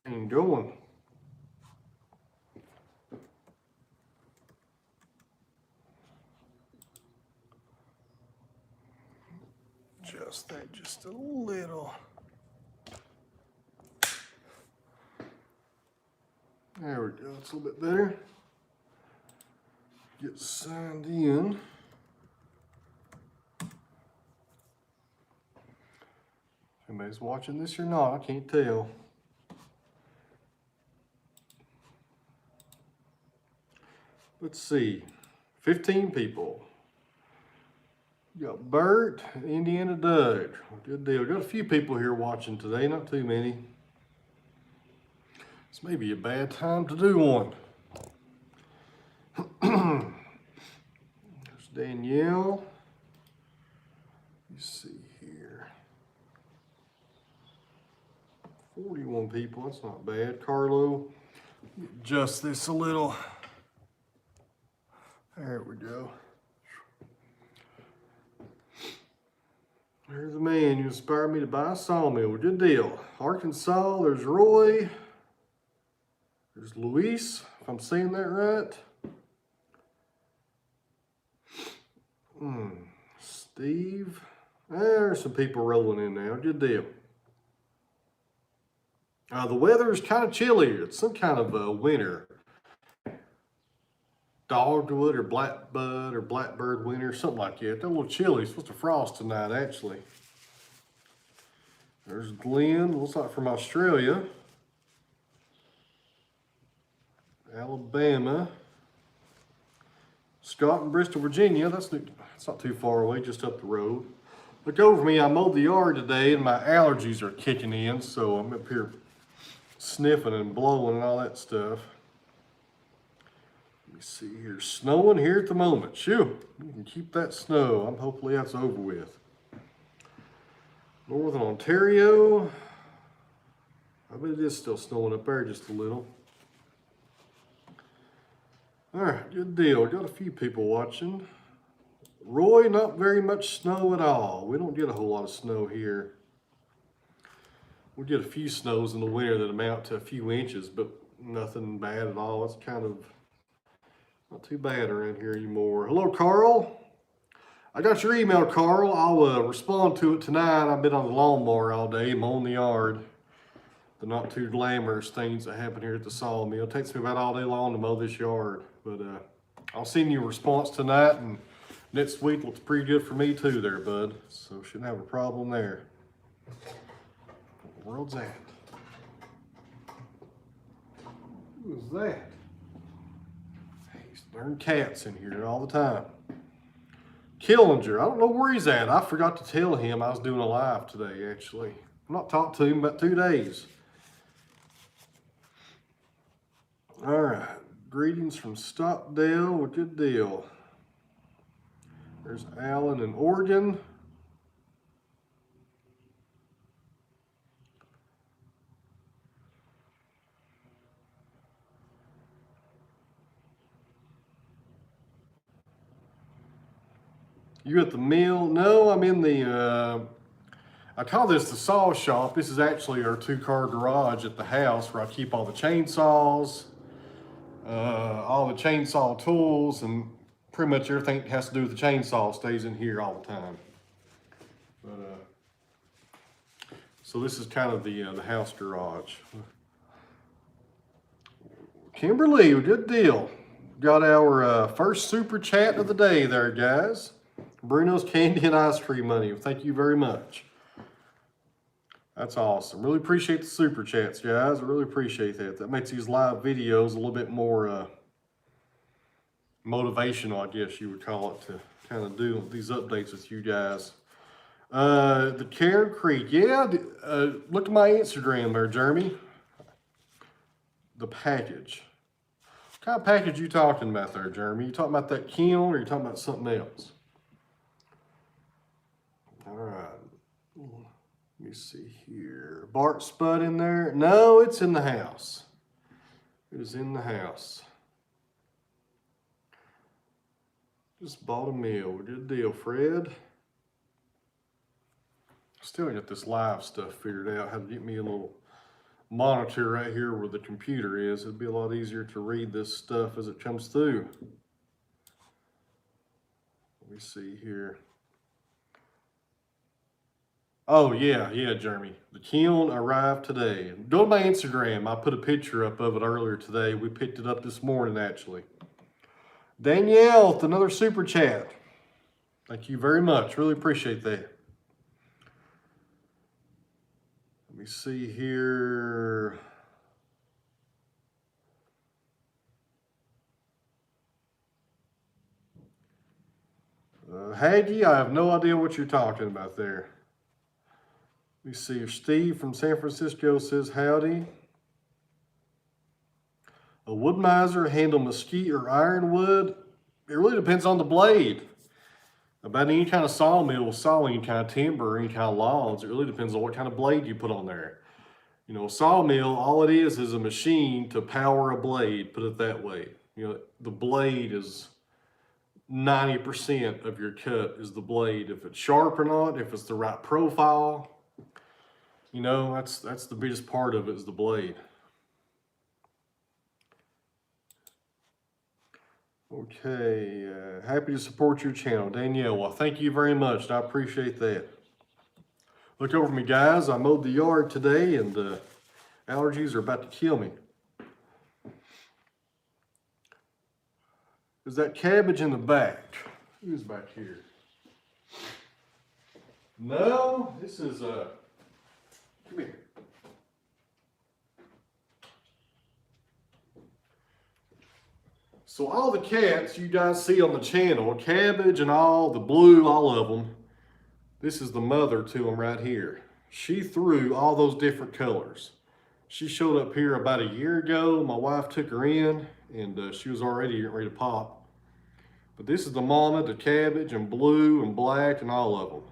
and going. Adjust that just a little. There we go, it's a little bit better. Get signed in. If anybody's watching this or not, I can't tell. Let's see, 15 people. You got Bert, Indiana Doug. Good deal. Got a few people here watching today, not too many. This may be a bad time to do one. There's Danielle. Let's see here. 41 people, that's not bad. Carlo, adjust this a little. There we go. There's the man who inspired me to buy a sawmill. Good deal. Arkansas, there's Roy. There's Luis, if I'm saying that right. Steve. There's some people rolling in now. Good deal. The weather is kind of chilly. It's some kind of a winter. Dogwood or blackbud or blackbird winter, something like that. They're a little chilly. It's supposed to frost tonight, actually. There's Glenn, looks like from Australia. Alabama. Scott in Bristol, Virginia. That's not too far away, just up the road. Look over me, I mowed the yard today and my allergies are kicking in, so I'm up here sniffing and blowing and all that stuff. Let me see here, snowing here at the moment. Shoo, you can keep that snow. Hopefully that's over with. Northern Ontario. I bet it is still snowing up there just a little. All right, good deal. Got a few people watching. Roy, not very much snow at all. We don't get a whole lot of snow here. We get a few snows in the winter that amount to a few inches, but nothing bad at all. It's kind of not too bad around here anymore. Hello, Carl. I got your email, Carl. I'll respond to it tonight. I've been on the lawnmower all day, mowing the yard. The not too glamorous things that happen here at the sawmill. It takes me about all day long to mow this yard, but I'll send you a response tonight, and next week looks pretty good for me too there, bud. So shouldn't have a problem there. What the world's that? Who is that? These darn cats in here all the time. Killinger, I don't know where he's at. I forgot to tell him I was doing a live today, actually. I've not talked to him in about 2 days. All right, greetings from Stockdale, well, good deal. There's Alan in Oregon. You at the mill? No, I'm in the, I call this the saw shop. This is actually our 2-car garage at the house where I keep all the chainsaws, all the chainsaw tools, and pretty much everything that has to do with the chainsaw stays in here all the time. But so this is kind of the house garage. Kimberly, good deal. Got our first super chat of the day there, guys. Bruno's Candy and Ice Cream Money. Thank you very much. That's awesome. Really appreciate the super chats, guys. I really appreciate that. That makes these live videos a little bit more motivational, I guess you would call it, to kind of do these updates with you guys. The Cairn Creek, yeah. Look at my Instagram there, Jeremy. The package. What kind of package you talking about there, Jeremy? You talking about that kiln, or you talking about something else? All right. Let me see here. Bart Spud in there? No, it's in the house. It is in the house. Just bought a meal. Good deal, Fred. Still got this live stuff figured out. How to get me a little monitor right here where the computer is. It'd be a lot easier to read this stuff as it comes through. Let me see here. Oh yeah, Jeremy. The kiln arrived today. Go to my Instagram. I put a picture up of it earlier today. We picked it up this morning actually. Danielle with another super chat. Thank you very much. Really appreciate that. Let me see here. Haggy, I have no idea what you're talking about there. Let me see if Steve from San Francisco says howdy. A wood miser handle mesquite or ironwood? It really depends on the blade. About any kind of sawmill, sawing any kind of timber, any kind of logs, it really depends on what kind of blade you put on there. You know, a sawmill, all it is a machine to power a blade, put it that way. You know, the blade is 90% of your cut is the blade. If it's sharp or not, if it's the right profile, you know, that's the biggest part of it is the blade. Okay, happy to support your channel, Danielle. Well, thank you very much. I appreciate that. Look over me, guys. I mowed the yard today, and allergies are about to kill me. Is that cabbage in the back? Who's back here? No, this is come here. So all the cats you guys see on the channel, cabbage and all, the blue, all of them, this is the mother to them right here. She threw all those different colors. She showed up here about a year ago. My wife took her in, and she was already getting ready to pop. But this is the mama, the cabbage and blue and black and all of them.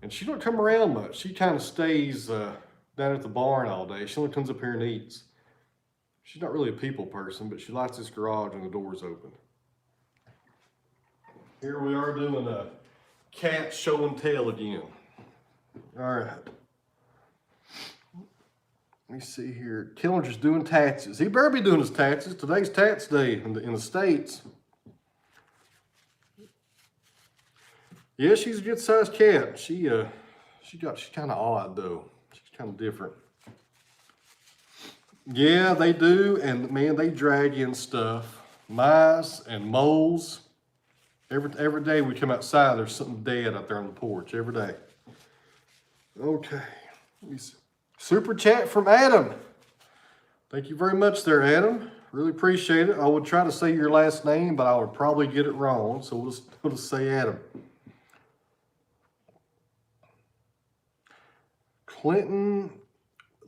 And she don't come around much. She kind of stays down at the barn all day. She only comes up here and eats. She's not really a people person, but she likes this garage and the door's open. Here we are doing a cat show and tell again. All right. Let me see here. Killen's just doing taxes. He better be doing his taxes. Today's tax day in the States. Yeah, she's a good sized cat. She's kind of odd though. She's kind of different. Yeah, they do, and man, they drag in stuff. Mice and moles. Every day we come outside, there's something dead out there on the porch, every day. Okay, let me see. Super chat from Adam. Thank you very much there, Adam. Really appreciate it. I would try to say your last name, but I would probably get it wrong, so we'll just say Adam. Clinton.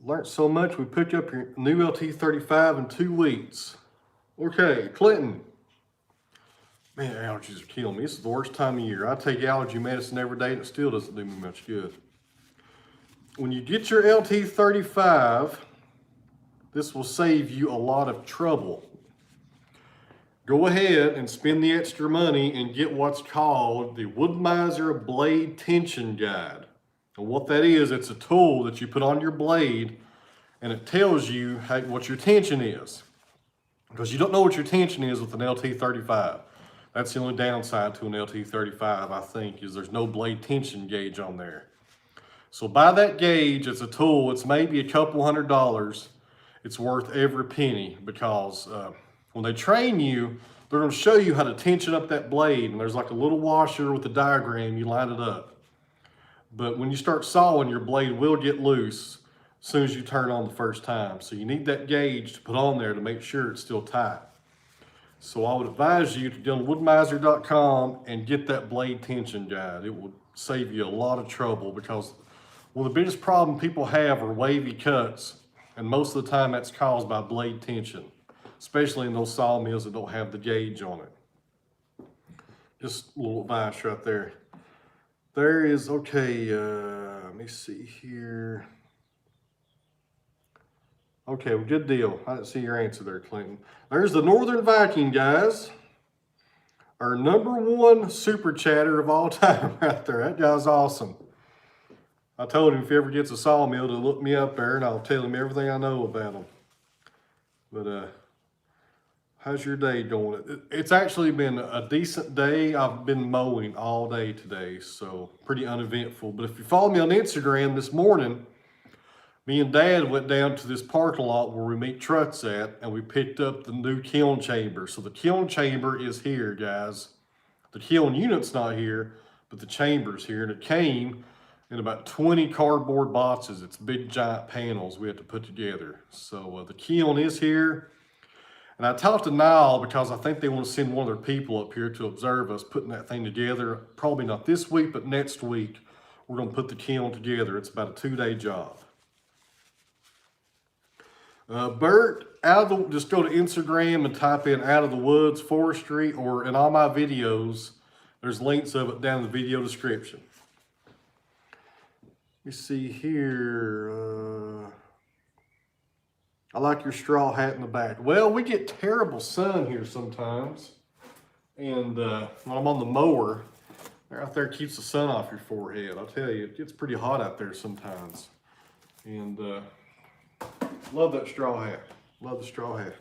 Learned so much, we picked up your new LT35 in 2 weeks. Okay, Clinton. Man, allergies are killing me. This is the worst time of year. I take allergy medicine every day and it still doesn't do me much good. When you get your LT35, this will save you a lot of trouble. Go ahead and spend the extra money and get what's called the Wood Miser Blade Tension Guide. And what that is, it's a tool that you put on your blade and it tells you what your tension is. Because you don't know what your tension is with an LT35. That's the only downside to an LT35, I think, is there's no blade tension gauge on there. So buy that gauge. It's a tool. It's maybe a couple $100. It's worth every penny because when they train you, they're going to show you how to tension up that blade. And there's like a little washer with a diagram. You line it up. But when you start sawing, your blade will get loose as soon as you turn on the first time. So you need that gauge to put on there to make sure it's still tight. So I would advise you to go to woodmiser.com and get that blade tension guide. It will save you a lot of trouble because one of the biggest problems people have are wavy cuts. And most of the time that's caused by blade tension, especially in those sawmills that don't have the gauge on it. Just a little advice right there. There is, okay, let me see here. Okay, well, good deal. I didn't see your answer there, Clinton. There's the Northern Viking, guys. Our #1 super chatter of all time right there. That guy's awesome. I told him if he ever gets a sawmill to look me up there, and I'll tell him everything I know about them. But how's your day going? It's actually been a decent day. I've been mowing all day today, so pretty uneventful. But if you follow me on Instagram this morning, me and Dad went down to this parking lot where we meet trucks at, and we picked up the new kiln chamber. So the kiln chamber is here, guys. The kiln unit's not here, but the chamber's here, and it came in about 20 cardboard boxes. It's big, giant panels we have to put together. So the kiln is here. And I talked to Niall because I think they want to send one of their people up here to observe us putting that thing together. Probably not this week, but next week, we're going to put the kiln together. It's about a 2-day job. Bert, just go to Instagram and type in Out of the Woods Forestry, or in all my videos, there's links of it down in the video description. Let me see here. I like your straw hat in the back. Well, we get terrible sun here sometimes. And when I'm on the mower, out there keeps the sun off your forehead. I'll tell you, it gets pretty hot out there sometimes. And love that straw hat. Love the straw hat.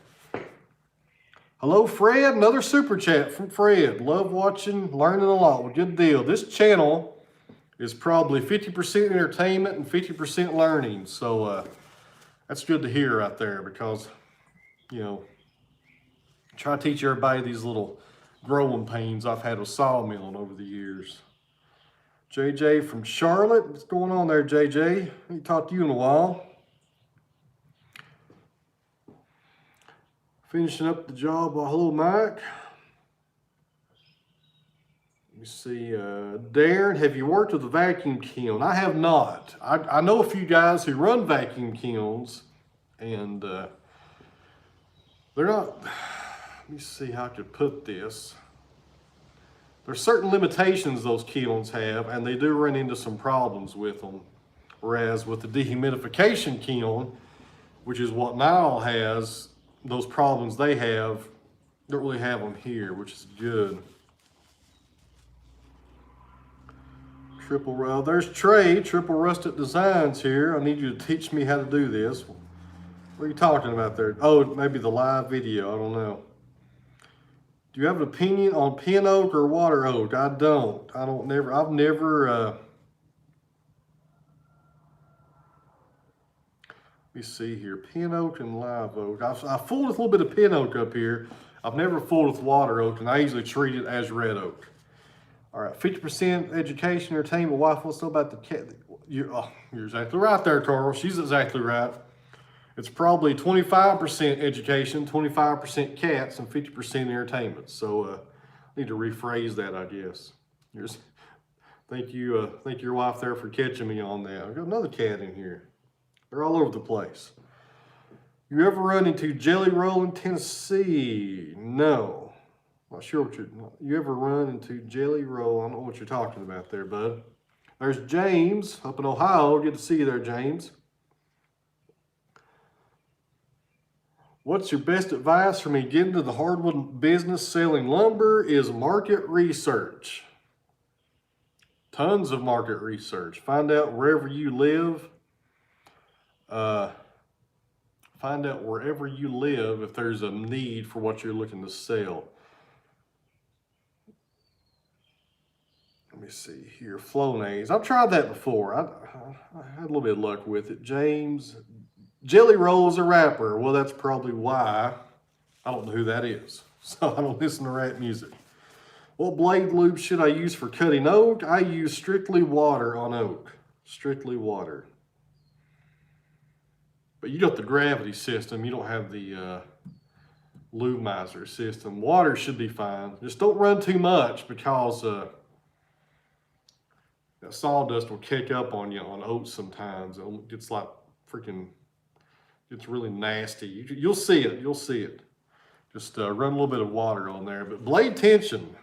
Hello, Fred. Another super chat from Fred. Love watching, learning a lot. Well, good deal. This channel is probably 50% entertainment and 50% learning. So that's good to hear right there, because, you know, try to teach everybody these little growing pains I've had with sawmilling over the years. JJ from Charlotte. What's going on there, JJ? I haven't talked to you in a while. Finishing up the job. Hello, Mike. Let me see. Darren, have you worked with a vacuum kiln? I have not. I know a few guys who run vacuum kilns, and they're not. Let me see how I could put this. There's certain limitations those kilns have, and they do run into some problems with them. Whereas with the dehumidification kiln, which is what Niall has, those problems they have, don't really have them here, which is good. There's Trey, Triple Rusted Designs here. I need you to teach me how to do this. What are you talking about there? Oh, maybe the live video, I don't know. Do you have an opinion on pin oak or water oak? I don't. I've never, let me see here, pin oak and live oak. I fooled with a little bit of pin oak up here. I've never fooled with water oak, and I usually treat it as red oak. All right, 50% education, entertainment. Wife wants to know about the cat. You're exactly right there, Carl. She's exactly right. It's probably 25% education, 25% cats, and 50% entertainment. So I need to rephrase that, I guess. Thank you your wife there for catching me on that. I've got another cat in here. They're all over the place. You ever run into Jelly Roll in Tennessee? No. Not sure what you ever run into Jelly Roll. I don't know what you're talking about there, bud. There's James up in Ohio. Good to see you there, James. What's your best advice for me getting into the hardwood business selling lumber? Is market research. Tons of market research. Find out wherever you live. Find out wherever you live if there's a need for what you're looking to sell. Let me see here. Flonase. I've tried that before. I had a little bit of luck with it. James. Jelly Roll is a rapper. Well, that's probably why. I don't know who that is. So I don't listen to rap music. What blade lube should I use for cutting oak? I use strictly water on oak. Strictly water. But you got the gravity system. You don't have the lumizer system. Water should be fine. Just don't run too much, because that sawdust will kick up on you on oats sometimes. It gets like freaking, it's really nasty. You'll see it. You'll see it. Just run a little bit of water on there. But blade tension,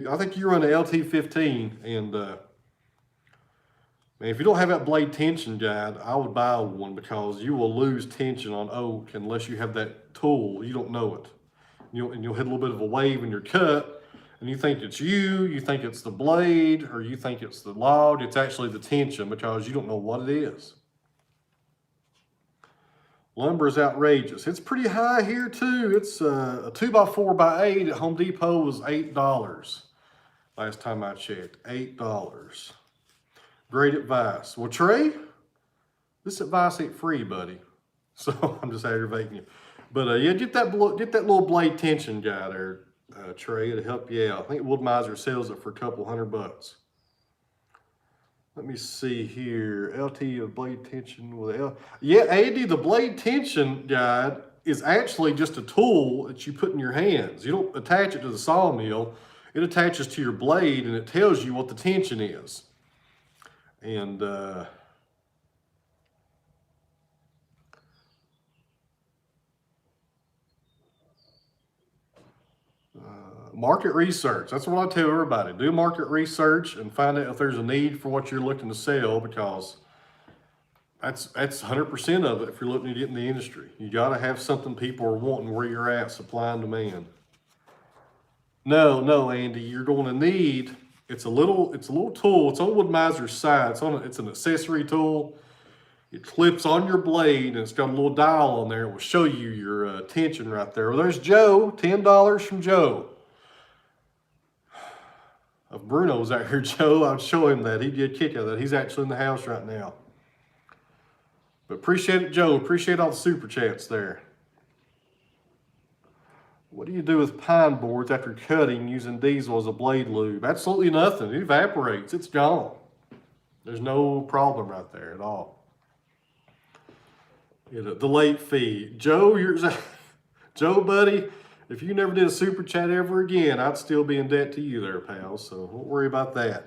I think you run an LT15, and man, if you don't have that blade tension guide, I would buy one, because you will lose tension on oak unless you have that tool. You don't know it. And you'll hit a little bit of a wave in your cut, and you think it's you think it's the blade, or you think it's the log. It's actually the tension because you don't know what it is. Lumber is outrageous. It's pretty high here too. It's a 2x4x8 at Home Depot was $8. Last time I checked, $8. Great advice. Well, Trey, this advice ain't free, buddy. So I'm just aggravating you. But yeah, get that little blade tension guy there, Trey. It'll help you out. I think Wood Miser sells it for a couple $100. Let me see here. LT of blade tension with L. Yeah, Andy, the blade tension guide is actually just a tool that you put in your hands. You don't attach it to the sawmill. It attaches to your blade and it tells you what the tension is. And market research. That's what I tell everybody. Do market research and find out if there's a need for what you're looking to sell, because that's 100% of it if you're looking to get in the industry. You got to have something people are wanting where you're at, supply and demand. No, Andy, you're going to need, it's a little tool. It's on Wood Miser's side. It's an accessory tool. It clips on your blade and it's got a little dial on there. It will show you your tension right there. Well, there's Joe, $10 from Joe. If Bruno was out here, Joe, I'd show him that. He'd get a kick out of that. He's actually in the house right now. But appreciate it, Joe. Appreciate all the super chats there. What do you do with pine boards after cutting using diesel as a blade lube? Absolutely nothing. It evaporates. It's gone. There's no problem right there at all. The late fee. Joe, Joe, buddy, if you never did a super chat ever again, I'd still be in debt to you there, pal. So don't worry about that.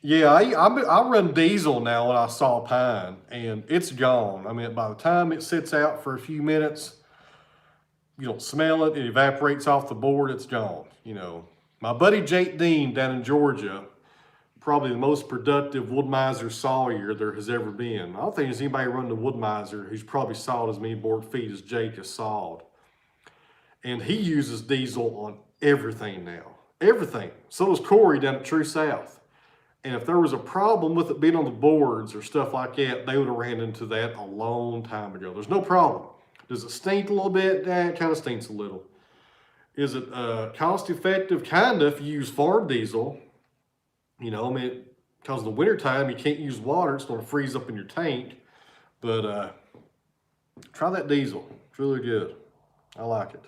Yeah, I run diesel now when I saw pine, and it's gone. I mean, by the time it sits out for a few minutes, you don't smell it. It evaporates off the board. It's gone. You know, my buddy Jake Dean down in Georgia, probably the most productive Wood Miser sawyer there has ever been. I don't think there's anybody running the Wood Miser who's probably sawed as many board feet as Jake has sawed. And he uses diesel on everything now. Everything. So does Corey down at True South. And if there was a problem with it being on the boards or stuff like that, they would have ran into that a long time ago. There's no problem. Does it stink a little bit? It kind of stinks a little. Is it cost effective? Kind of, if you use farm diesel. You know, I mean, because in the wintertime, you can't use water. It's going to freeze up in your tank. But try that diesel. It's really good. I like it.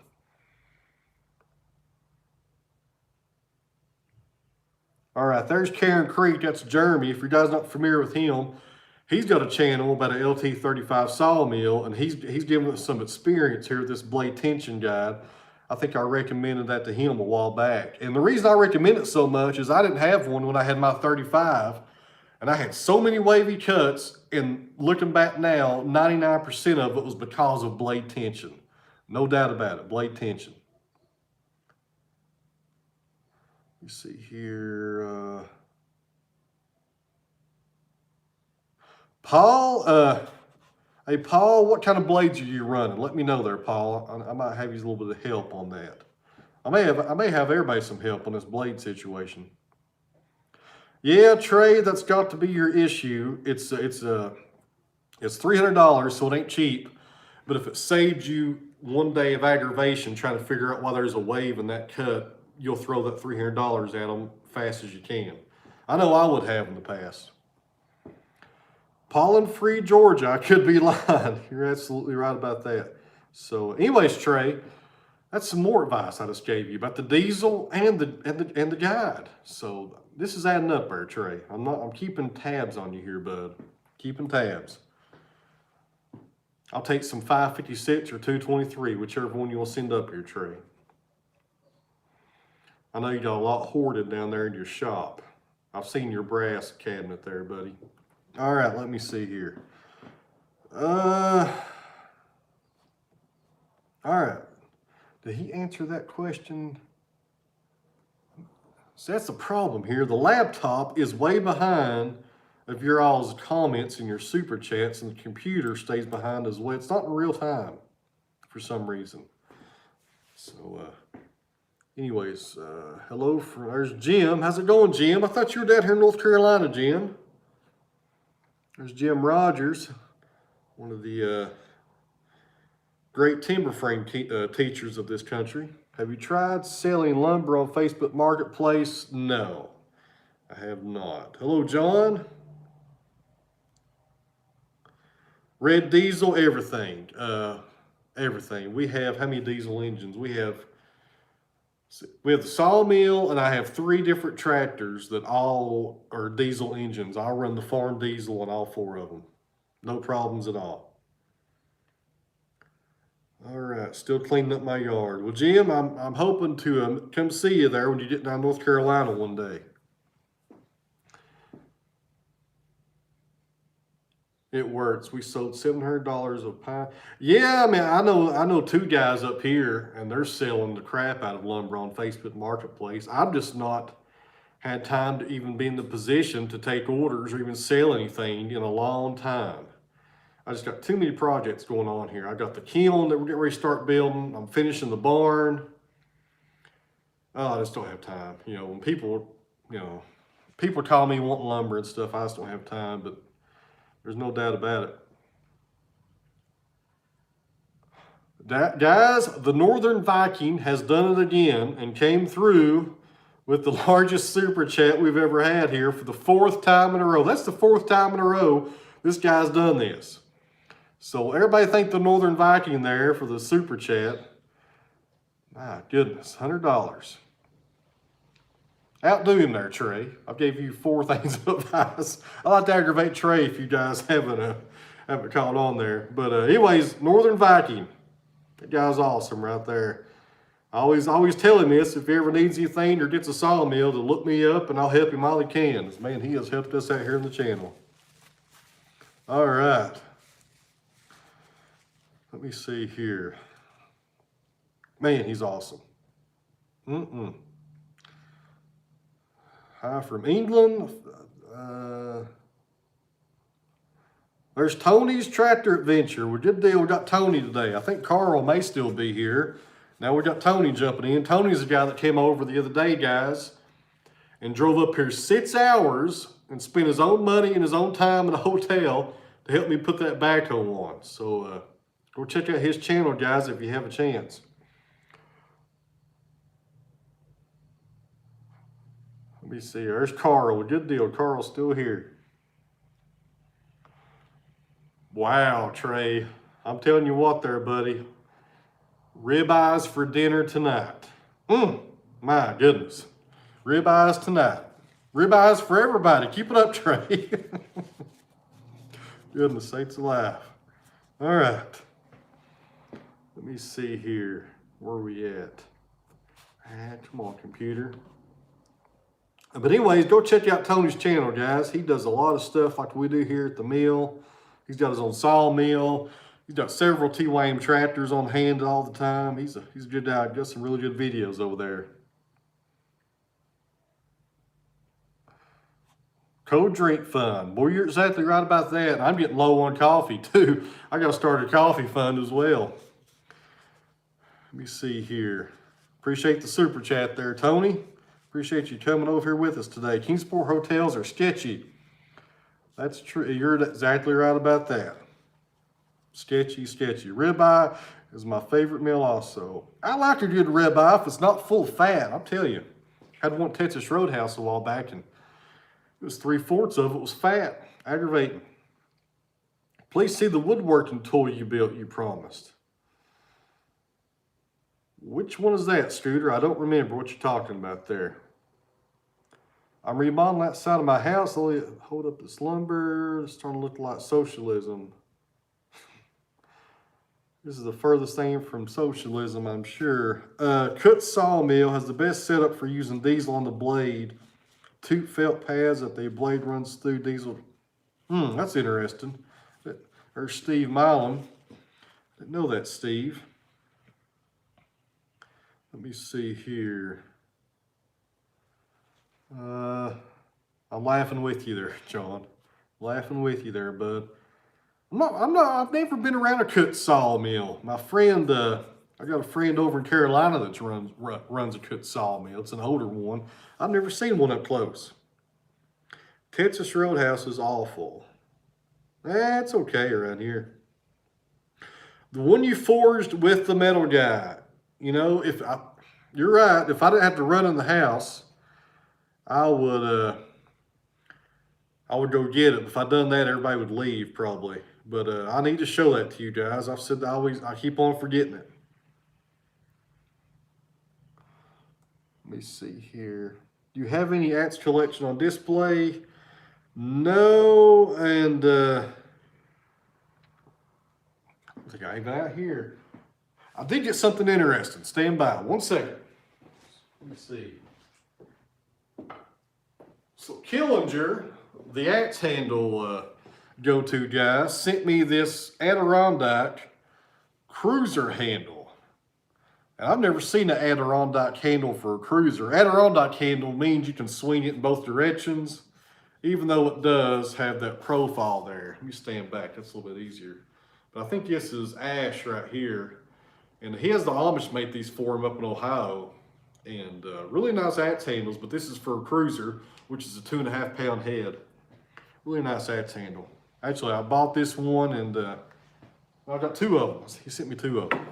All right, there's Karen Creek. That's Jeremy. If you guys are not familiar with him, he's got a channel about an LT35 sawmill, and he's giving us some experience here with this blade tension guide. I think I recommended that to him a while back. And the reason I recommend it so much is I didn't have one when I had my 35, and I had so many wavy cuts, and looking back now, 99% of it was because of blade tension. No doubt about it, blade tension. You see here, Paul, hey Paul, what kind of blades are you running? Let me know there, Paul. I might have you a little bit of help on that. I may have everybody some help on this blade situation. Yeah, Trey, that's got to be your issue. It's $300, so it ain't cheap. But if it saved you one day of aggravation trying to figure out why there's a wave in that cut, you'll throw that $300 at them fast as you can. I know I would have in the past. Pollen free Georgia, I could be lying. You're absolutely right about that. So anyways, Trey, that's some more advice I just gave you about the diesel and the guide. So this is adding up there, Trey. I'm keeping tabs on you here, bud. Keeping tabs. I'll take some 556 or 223, whichever one you want to send up here, Trey. I know you got a lot hoarded down there in your shop. I've seen your brass cabinet there, buddy. All right, let me see here. All right. Did he answer that question? So that's the problem here. The laptop is way behind of your all's comments and your super chats, and the computer stays behind as well. It's not in real time for some reason. So, Anyways, hello, there's Jim. How's it going, Jim? I thought you were down here in North Carolina, Jim. There's Jim Rogers, one of the great timber frame teachers of this country. Have you tried selling lumber on Facebook Marketplace? No, I have not. Hello, John. Red diesel, everything. Everything. We have, how many diesel engines? We have the Sawmill, and I have 3 different tractors that all are diesel engines. I'll run the farm diesel on all 4 of them. No problems at all. All right, still cleaning up my yard. Well, Jim, I'm hoping to come see you there when you get down to North Carolina one day. It works. We sold $700 of pine. Yeah, I mean, I know 2 guys up here, and they're selling the crap out of lumber on Facebook Marketplace. I've just not had time to even be in the position to take orders or even sell anything in a long time. I just got too many projects going on here. I got the kiln that we're getting ready to start building. I'm finishing the barn. Oh, I just don't have time. You know, when people call me wanting lumber and stuff, I just don't have time, but there's no doubt about it. Guys, the Northern Viking has done it again and came through with the largest super chat we've ever had here for the 4th time in a row. That's the 4th time in a row this guy's done this. So everybody thank the Northern Viking there for the super chat. My goodness, $100. Outdo him there, Trey. I gave you 4 things of advice. I like to aggravate Trey if you guys haven't caught on there. But anyways, Northern Viking. That guy's awesome right there. I always tell him this, if he ever needs anything or gets a sawmill, to look me up and I'll help him all he can. Man, he has helped us out here in the channel. All right. Let me see here. Man, he's awesome. Hi from England. There's Tony's Tractor Adventure. We did deal. We got Tony today. I think Carl may still be here. Now we got Tony jumping in. Tony's the guy that came over the other day, guys, and drove up here 6 hours and spent his own money and his own time in a hotel to help me put that backhoe on. So go check out his channel, guys, if you have a chance. Let me see. There's Carl. Good deal. Carl's still here. Wow, Trey. I'm telling you what there, buddy. Ribeyes for dinner tonight. My goodness. Ribeyes tonight. Ribeyes for everybody. Keep it up, Trey. Goodness sakes alive. All right. Let me see here. Where are we at? Come on, computer. But anyways, go check out Tony's channel, guys. He does a lot of stuff like we do here at the mill. He's got his own sawmill. He's got several T-Wayne tractors on hand all the time. He's a good guy. Got some really good videos over there. Cold drink fund. Boy, you're exactly right about that. I'm getting low on coffee too. I got to start a coffee fund as well. Let me see here. Appreciate the super chat there, Tony. Appreciate you coming over here with us today. Kingsport hotels are sketchy. That's true. You're exactly right about that. Sketchy, sketchy. Ribeye is my favorite meal also. I like a good ribeye if it's not full of fat. I'll tell you. Had one at Texas Roadhouse a while back, and it was 3/4 of it was fat. Aggravating. Please see the woodworking tool you built, you promised. Which one is that, Scooter? I don't remember what you're talking about there. I'm remodeling that side of my house. Hold up this lumber. It's starting to look like socialism. This is the furthest thing from socialism, I'm sure. Cut Sawmill has the best setup for using diesel on the blade. 2 felt pads that the blade runs through diesel. That's interesting. There's Steve Milam. Didn't know that, Steve. Let me see here. I'm laughing with you there, John. Laughing with you there, bud. I've never been around a cut sawmill. My friend, I I got a friend over in Carolina that runs a cut sawmill. It's an older one. I've never seen one up close. Texas Roadhouse is awful. That's okay around here. The one you forged with the metal guy. You know, you're right. If I didn't have to run in the house, I would go get it. If I'd done that, everybody would leave probably. But I need to show that to you guys. I've said I keep on forgetting it. Let me see here. Do you have any Ats collection on display? No, and I think I even out here. I did get something interesting. Stand by 1 second. Let me see. So Killinger, the axe handle go-to guy, sent me this Adirondack cruiser handle. And I've never seen an Adirondack handle for a cruiser. Adirondack handle means you can swing it in both directions, even though it does have that profile there. Let me stand back, that's a little bit easier. But I think this is Ash right here. And he has the Amish make these for him up in Ohio. And really nice axe handles, but this is for a cruiser, which is a 2.5 pound head. Really nice axe handle. Actually, I bought this one and I got 2 of them. He sent me 2 of them.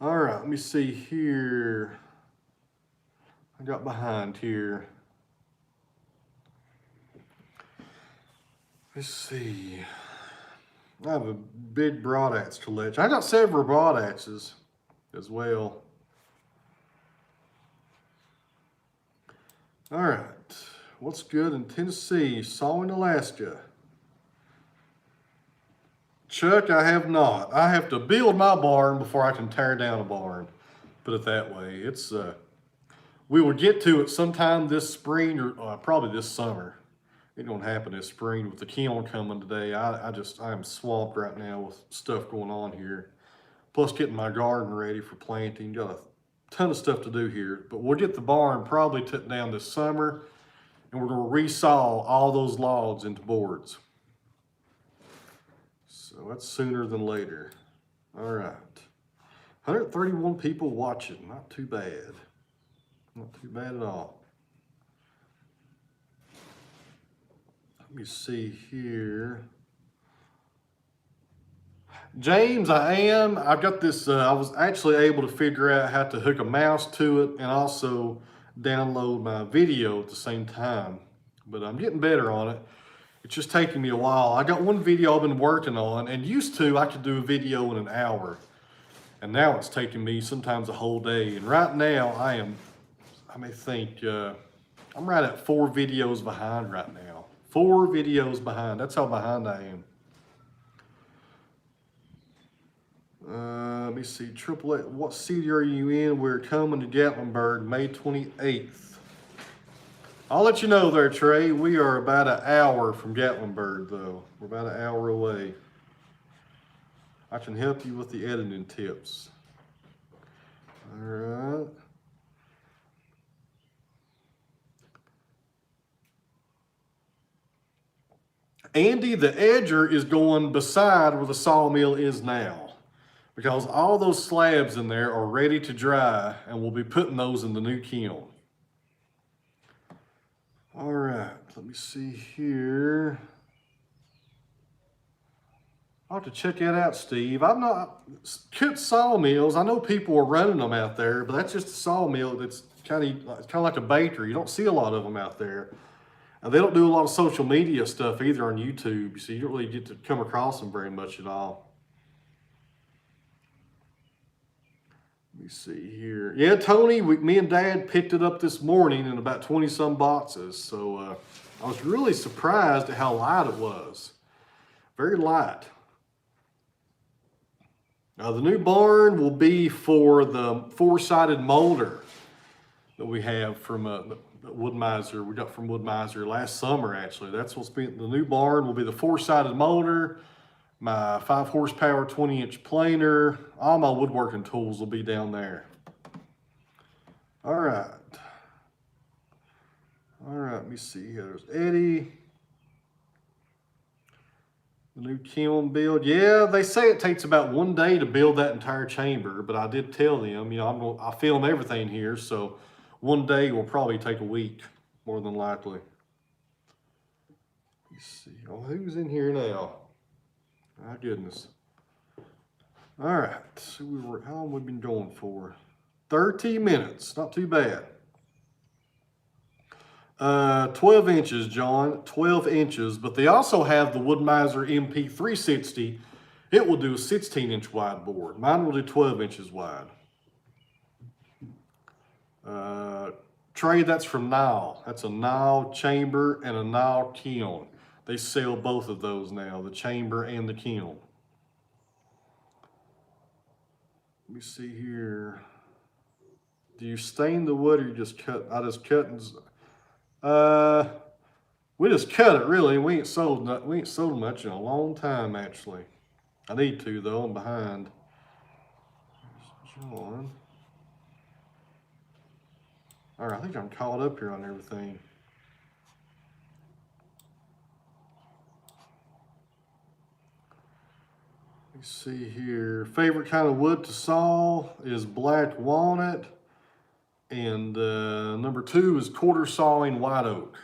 All right, let me see here. I got behind here. Let's see. I have a big broadaxe collection. I got several broadaxes as well. All right, what's good in Tennessee? Sawing, Alaska. Chuck, I have not. I have to build my barn before I can tear down a barn. Put it that way. It's we will get to it sometime this spring or probably this summer. It don't happen this spring with the kiln coming today. I am swamped right now with stuff going on here. Plus getting my garden ready for planting. Got a ton of stuff to do here. But we'll get the barn probably took down this summer, and we're going to resaw all those logs into boards. So that's sooner than later. All right. 131 people watching. Not too bad. Not too bad at all. Let me see here. James, I've got this, I was actually able to figure out how to hook a mouse to it and also download my video at the same time. But I'm getting better on it. It's just taking me a while. I got one video I've been working on, and used to I could do a video in an hour. And now it's taking me sometimes a whole day. And right now I'm right at 4 videos behind right now. 4 videos behind, that's how behind I am. Let me see, AAA, what city are you in? We're coming to Gatlinburg, May 28th. I'll let you know there, Trey. We are about an hour from Gatlinburg, though. We're about an hour away. I can help you with the editing tips. All right. Andy, the edger is going beside where the sawmill is now, because all those slabs in there are ready to dry, and we'll be putting those in the new kiln. All right, let me see here. I'll have to check that out, Steve. I've not cut sawmills. I know people are running them out there, but that's just a sawmill that's kind of like a bakery. You don't see a lot of them out there. And they don't do a lot of social media stuff either on YouTube, so you don't really get to come across them very much at all. Let me see here. Yeah, Tony, me and Dad picked it up this morning in about 20-some boxes. So I was really surprised at how light it was. Very light. Now the new barn will be for the 4-sided molder that we have from Wood Miser. We got from Wood Miser last summer, actually. That's what's been, the new barn will be the 4-sided molder. My 5 horsepower, 20-inch planer, all my woodworking tools will be down there. All right. All right, let me see here. There's Eddie. The new kiln build. Yeah, they say it takes about 1 day to build that entire chamber, but I did tell them, you know, I film everything here, so 1 day will probably take a week, more than likely. Let's see. Oh, who's in here now? My goodness. All right. So how long have we been going for? 30 minutes. Not too bad. 12 inches, John. 12 inches. But they also have the Wood-Mizer MP360. It will do a 16-inch wide board. Mine will do 12 inches wide. Trey, that's from Nile. That's a Nile chamber and a Nile kiln. They sell both of those now, the chamber and the kiln. Let me see here. Do you stain the wood or you just cut? I just cut and we just cut it really. We ain't sold much in a long time actually. I need to though, I'm behind. John. All right, I think I'm caught up here on everything. Let's see here. Favorite kind of wood to saw is black walnut. And number 2 is quarter sawing white oak.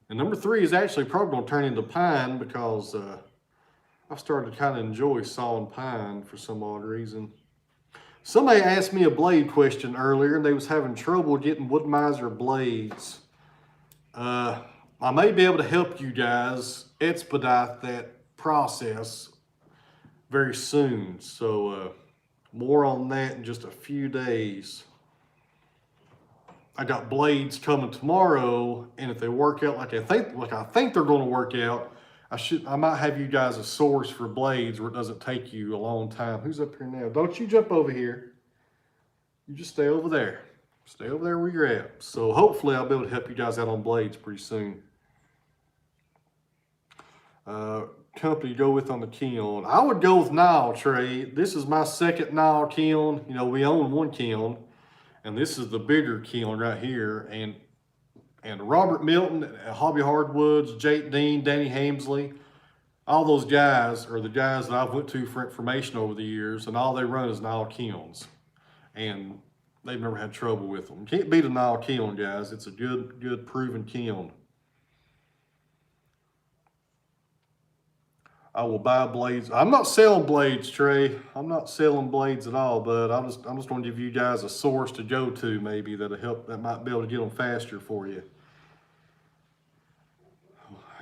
And number 3 is actually probably going to turn into pine because I've started to kind of enjoy sawing pine for some odd reason. Somebody asked me a blade question earlier and they was having trouble getting Wood-Mizer blades. I may be able to help you guys expedite that process very soon. So more on that in just a few days. I got blades coming tomorrow, and if they work out like I think they're going to work out, I might have you guys a source for blades where it doesn't take you a long time. Who's up here now? Don't you jump over here. You just stay over there. Stay over there where you're at. So hopefully I'll be able to help you guys out on blades pretty soon. Company to go with on the kiln. I would go with Nile, Trey. This is my second Nile kiln. You know, we own one kiln. And this is the bigger kiln right here. And Robert Milton, Hobby Hardwoods, Jake Dean, Danny Hamsley, all those guys are the guys that I've went to for information over the years, and all they run is Nile kilns. And they've never had trouble with them. Can't beat a Nile kiln, guys. It's a good proven kiln. I will buy blades. I'm not selling blades, Trey. I'm not selling blades at all, but I'm just going to give you guys a source to go to maybe that'll help, that might be able to get them faster for you.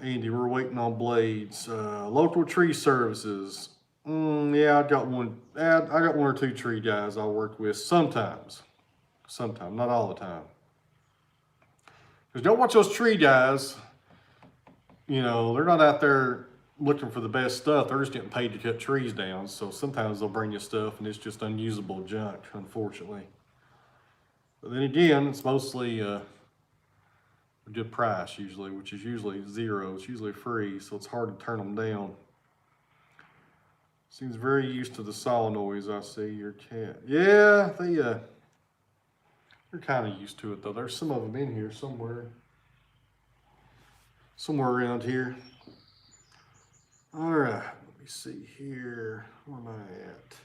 Andy, we're waiting on blades. Local tree services. Yeah, I got one or two tree guys I work with sometimes. Sometimes, not all the time. Because don't watch those tree guys. You know, they're not out there looking for the best stuff. They're just getting paid to cut trees down. So sometimes they'll bring you stuff and it's just unusable junk, unfortunately. But then again, it's mostly a good price usually, which is usually zero. It's usually free, so it's hard to turn them down. Seems very used to the saw noise. I see your cat. Yeah, they're kind of used to it though. There's some of them in here somewhere around here. All right, let me see here. Where am I at?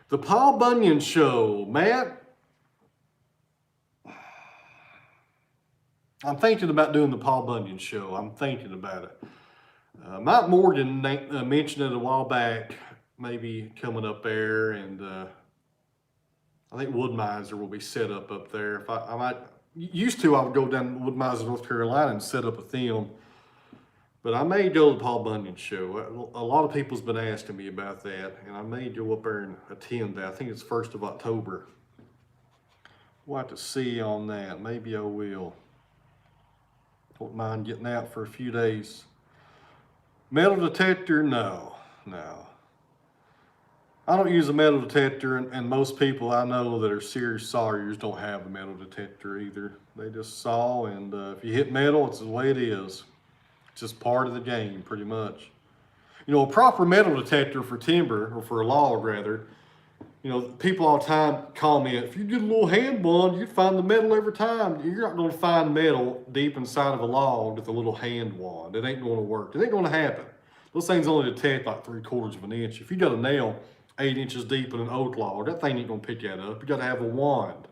The Paul Bunyan Show, Matt. I'm thinking about doing the Paul Bunyan Show. I'm thinking about it. Mike Morgan mentioned it a while back, maybe coming up there, and I think Wood-Mizer will be set up there. If I would go down to Wood-Mizer, North Carolina, and set up a theme. But I may go to the Paul Bunyan Show. A lot of people's been asking me about that, and I may go up there and attend that. I think it's 1st of October. We'll have to see on that. Maybe I will. Don't mind getting out for a few days. Metal detector, no. I don't use a metal detector, and most people I know that are serious sawyers don't have a metal detector either. They just saw, and if you hit metal, it's the way it is. It's just part of the game, pretty much. You know, a proper metal detector for timber, or for a log rather, You know, people all the time comment, if you did a little hand wand, you'd find the metal every time. You're not going to find metal deep inside of a log with a little hand wand. It ain't going to work. It ain't going to happen. Those things only detect like 3/4 of an inch. If you got a nail 8 inches deep in an oak log, that thing ain't going to pick that up. You got to have a wand.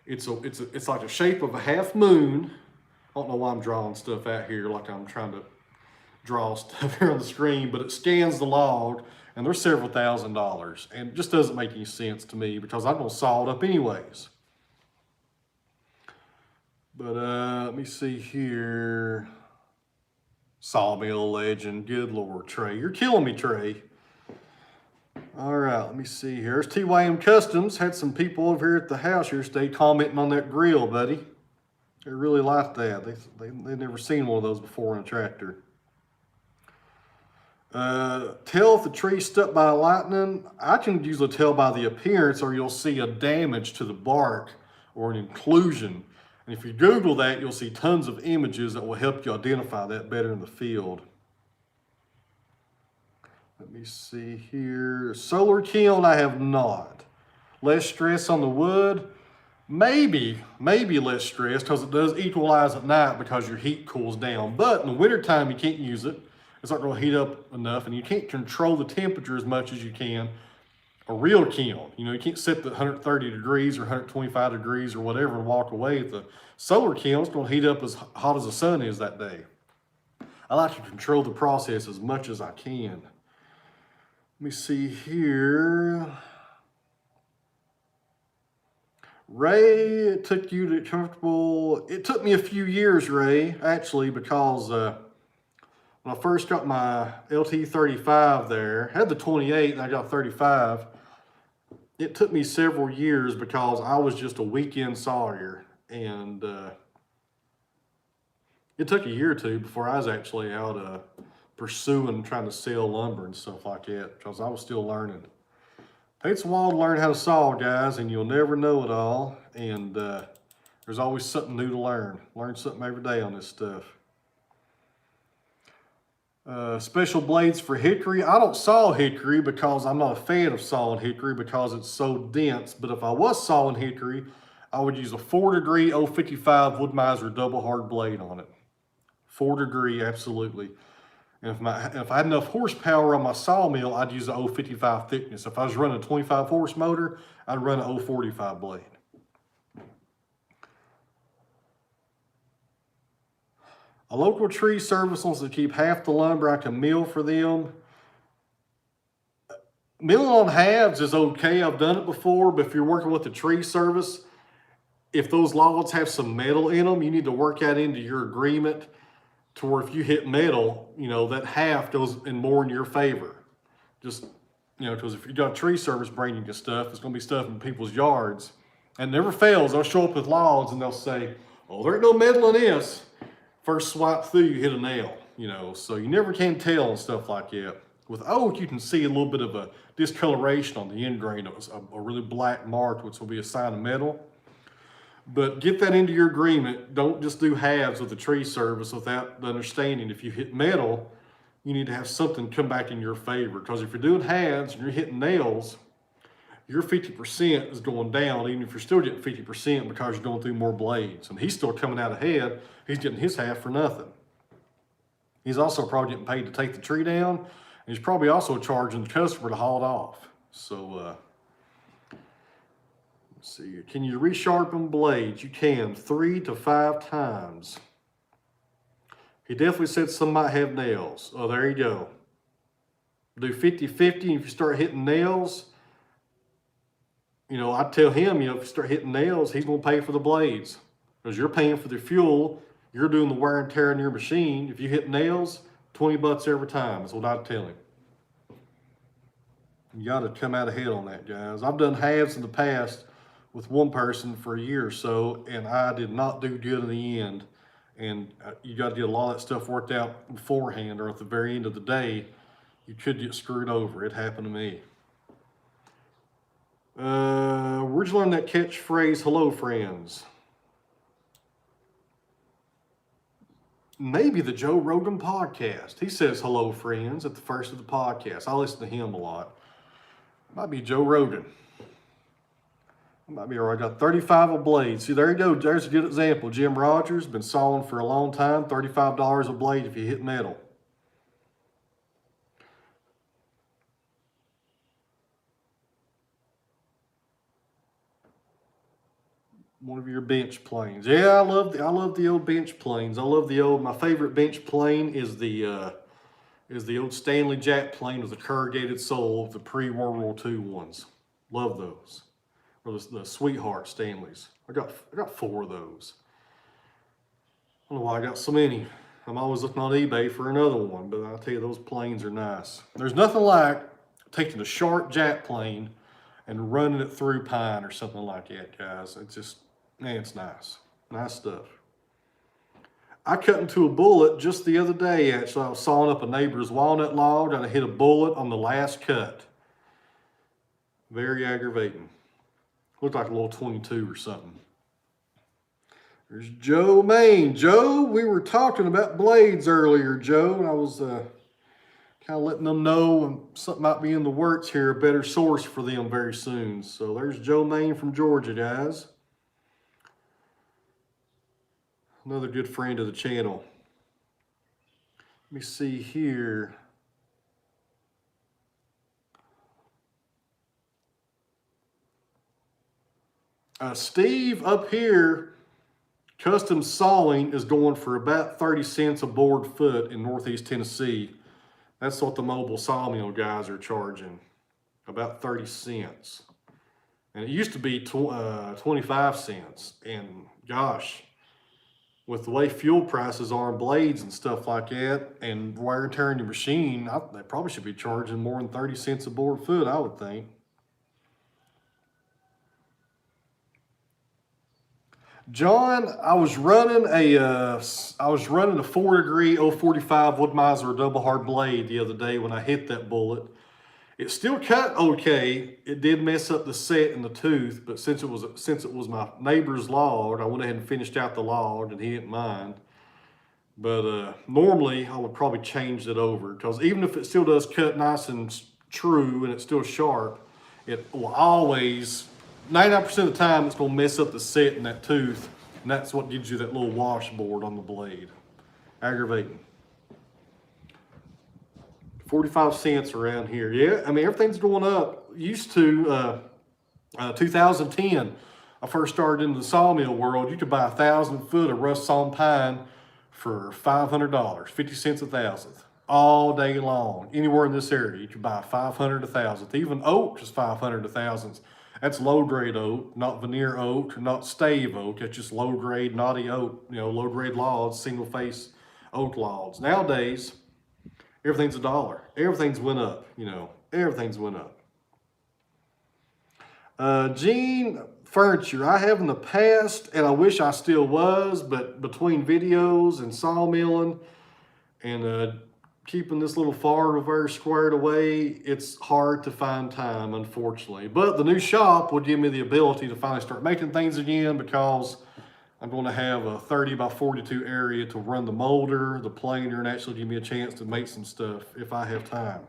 It's like the shape of a half moon. I don't know why I'm drawing stuff out here like I'm trying to draw stuff here on the screen, but it scans the log, and they're several $1,000s, and it just doesn't make any sense to me because I'm gonna saw it up anyways. But let me see here. Sawmill legend, good Lord, Trey, you're killing me, Trey. All right, let me see here. There's TYM Customs. Had some people over here at the house yesterday commenting on that grill, buddy. They really liked that. They've never seen one of those before in a tractor. Tell if the tree's struck by lightning. I can usually tell by the appearance, or you'll see a damage to the bark or an inclusion. And if you Google that, you'll see tons of images that will help you identify that better in the field. Let me see here. Solar kiln, I have not. Less stress on the wood. Maybe less stress because it does equalize at night because your heat cools down. But in the wintertime, you can't use it. It's not going to heat up enough, and you can't control the temperature as much as you can a real kiln. You know, you can't set the 130 degrees or 125 degrees or whatever and walk away. The solar kiln is going to heat up as hot as the sun is that day. I like to control the process as much as I can. Let me see here. Ray, it took you to comfortable. It took me a few years, Ray, actually, because when I first got my LT35 there, had the 28 and I got 35, it took me several years because I was just a weekend sawyer, and it took a year or two before I was actually out pursuing trying to sell lumber and stuff like that because I was still learning. Takes a while to learn how to saw, guys, and you'll never know it all, and there's always something new to learn. Learn something every day on this stuff. Special blades for hickory. I don't saw hickory because I'm not a fan of sawing hickory because it's so dense. But if I was sawing hickory, I would use a 4-degree 055 Wood-Mizer double hard blade on it. 4-degree, absolutely. And if I had enough horsepower on my sawmill, I'd use a 055 thickness. If I was running a 25 horse motor, I'd run a 045 blade. A local tree service wants to keep half the lumber. I can mill for them. Milling on halves is okay. I've done it before, but if you're working with the tree service, if those logs have some metal in them, you need to work that into your agreement to where if you hit metal, you know, that half goes in more in your favor. Just, you know, because if you got a tree service bringing you stuff, it's going to be stuff in people's yards. And it never fails. They'll show up with logs and they'll say, oh, there ain't no metal in this. First swipe through, you hit a nail, you know, so you never can tell and stuff like that. With oak, you can see a little bit of a discoloration on the end grain. It was a really black mark, which will be a sign of metal. But get that into your agreement. Don't just do halves with the tree service without the understanding. If you hit metal, you need to have something come back in your favor. Because if you're doing halves and you're hitting nails, your 50% is going down, even if you're still getting 50% because you're going through more blades. And he's still coming out ahead. He's getting his half for nothing. He's also probably getting paid to take the tree down. And he's probably also charging the customer to haul it off. So, let's see. Can you resharpen blades? You can 3 to 5 times. He definitely said some might have nails. Oh, there you go. Do 50-50. If you start hitting nails, you know, I tell him, you know, if you start hitting nails, he's going to pay for the blades. Because you're paying for the fuel. You're doing the wear and tear on your machine. If you hit nails, $20 every time. That's what I tell him. You got to come out ahead on that, guys. I've done halves in the past with one person for a year or so, and I did not do good in the end. And you got to get a lot of that stuff worked out beforehand, or at the very end of the day, you could get screwed over. It happened to me. Where'd you learn that catchphrase, hello friends? Maybe the Joe Rogan podcast. He says hello friends at the first of the podcast. I listen to him a lot. Might be Joe Rogan. Might be all right. I got 35 a blade. See, there you go. There's a good example. Jim Rogers, been sawing for a long time. $35 a blade if you hit metal. One of your bench planes. Yeah, I love the old bench planes. My favorite bench plane is the old Stanley Jack plane with the corrugated sole, the pre-World War II ones. Love those. Or the Sweetheart Stanleys. I got 4 of those. I don't know why I got so many. I'm always looking on eBay for another one, but I'll tell you, those planes are nice. There's nothing like taking a sharp jack plane and running it through pine or something like that, guys. It's just, man, it's nice. Nice stuff. I cut into a bullet just the other day, actually. I was sawing up a neighbor's walnut log and I hit a bullet on the last cut. Very aggravating. Looked like a little 22 or something. There's Joe Maine. Joe, we were talking about blades earlier, Joe, and I was kind of letting them know something might be in the works here, a better source for them very soon. So there's Joe Maine from Georgia, guys. Another good friend of the channel. Let me see here. Steve up here, custom sawing is going for about 30 cents a board foot in Northeast Tennessee. That's what the mobile sawmill guys are charging, about 30 cents. And it used to be 25 cents. And gosh, with the way fuel prices are on blades and stuff like that, and wear and tear in your machine, they probably should be charging more than 30 cents a board foot, I would think. John, I was running a 4-degree 045 Wood-Mizer double hard blade the other day when I hit that bullet. It still cut okay. It did mess up the set and the tooth, but since it was my neighbor's log, I went ahead and finished out the log, and he didn't mind. But normally I would probably change it over, because even if it still does cut nice and true and it's still sharp, it will always, 99% of the time, it's going to mess up the set and that tooth, and that's what gives you that little washboard on the blade. Aggravating. 45 cents around here. Yeah, I mean, everything's going up. Used to, 2010, I first started into the sawmill world. You could buy 1,000 foot of rust sawn pine for $500, 50 cents a thousandth, all day long. Anywhere in this area, you could buy 500 a thousandth. Even oak is 500 a thousandth. That's low-grade oak, not veneer oak, not stave oak. That's just low-grade, knotty oak, low-grade logs, single-face oak logs. Nowadays, everything's $1. Everything's went up, everything's went up. Gene, furniture, I have in the past, and I wish I still was, but between videos and sawmilling and keeping this little farm very squared away, it's hard to find time, unfortunately. But the new shop would give me the ability to finally start making things again, because I'm going to have a 30 by 42 area to run the molder, the planer, and actually give me a chance to make some stuff if I have time.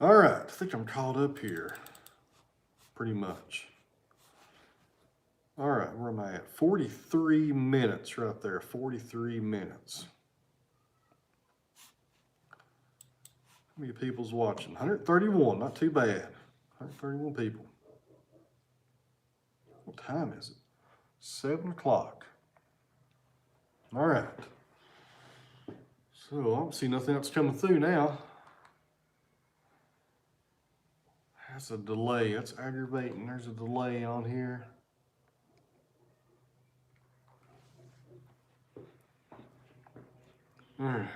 All right, I think I'm caught up here, pretty much. All right, where am I at? 43 minutes right there, 43 minutes. How many people's watching? 131, not too bad. 131 people. What time is it? 7 o'clock. All right. So I don't see nothing else coming through now. That's a delay. That's aggravating. There's a delay on here. All right.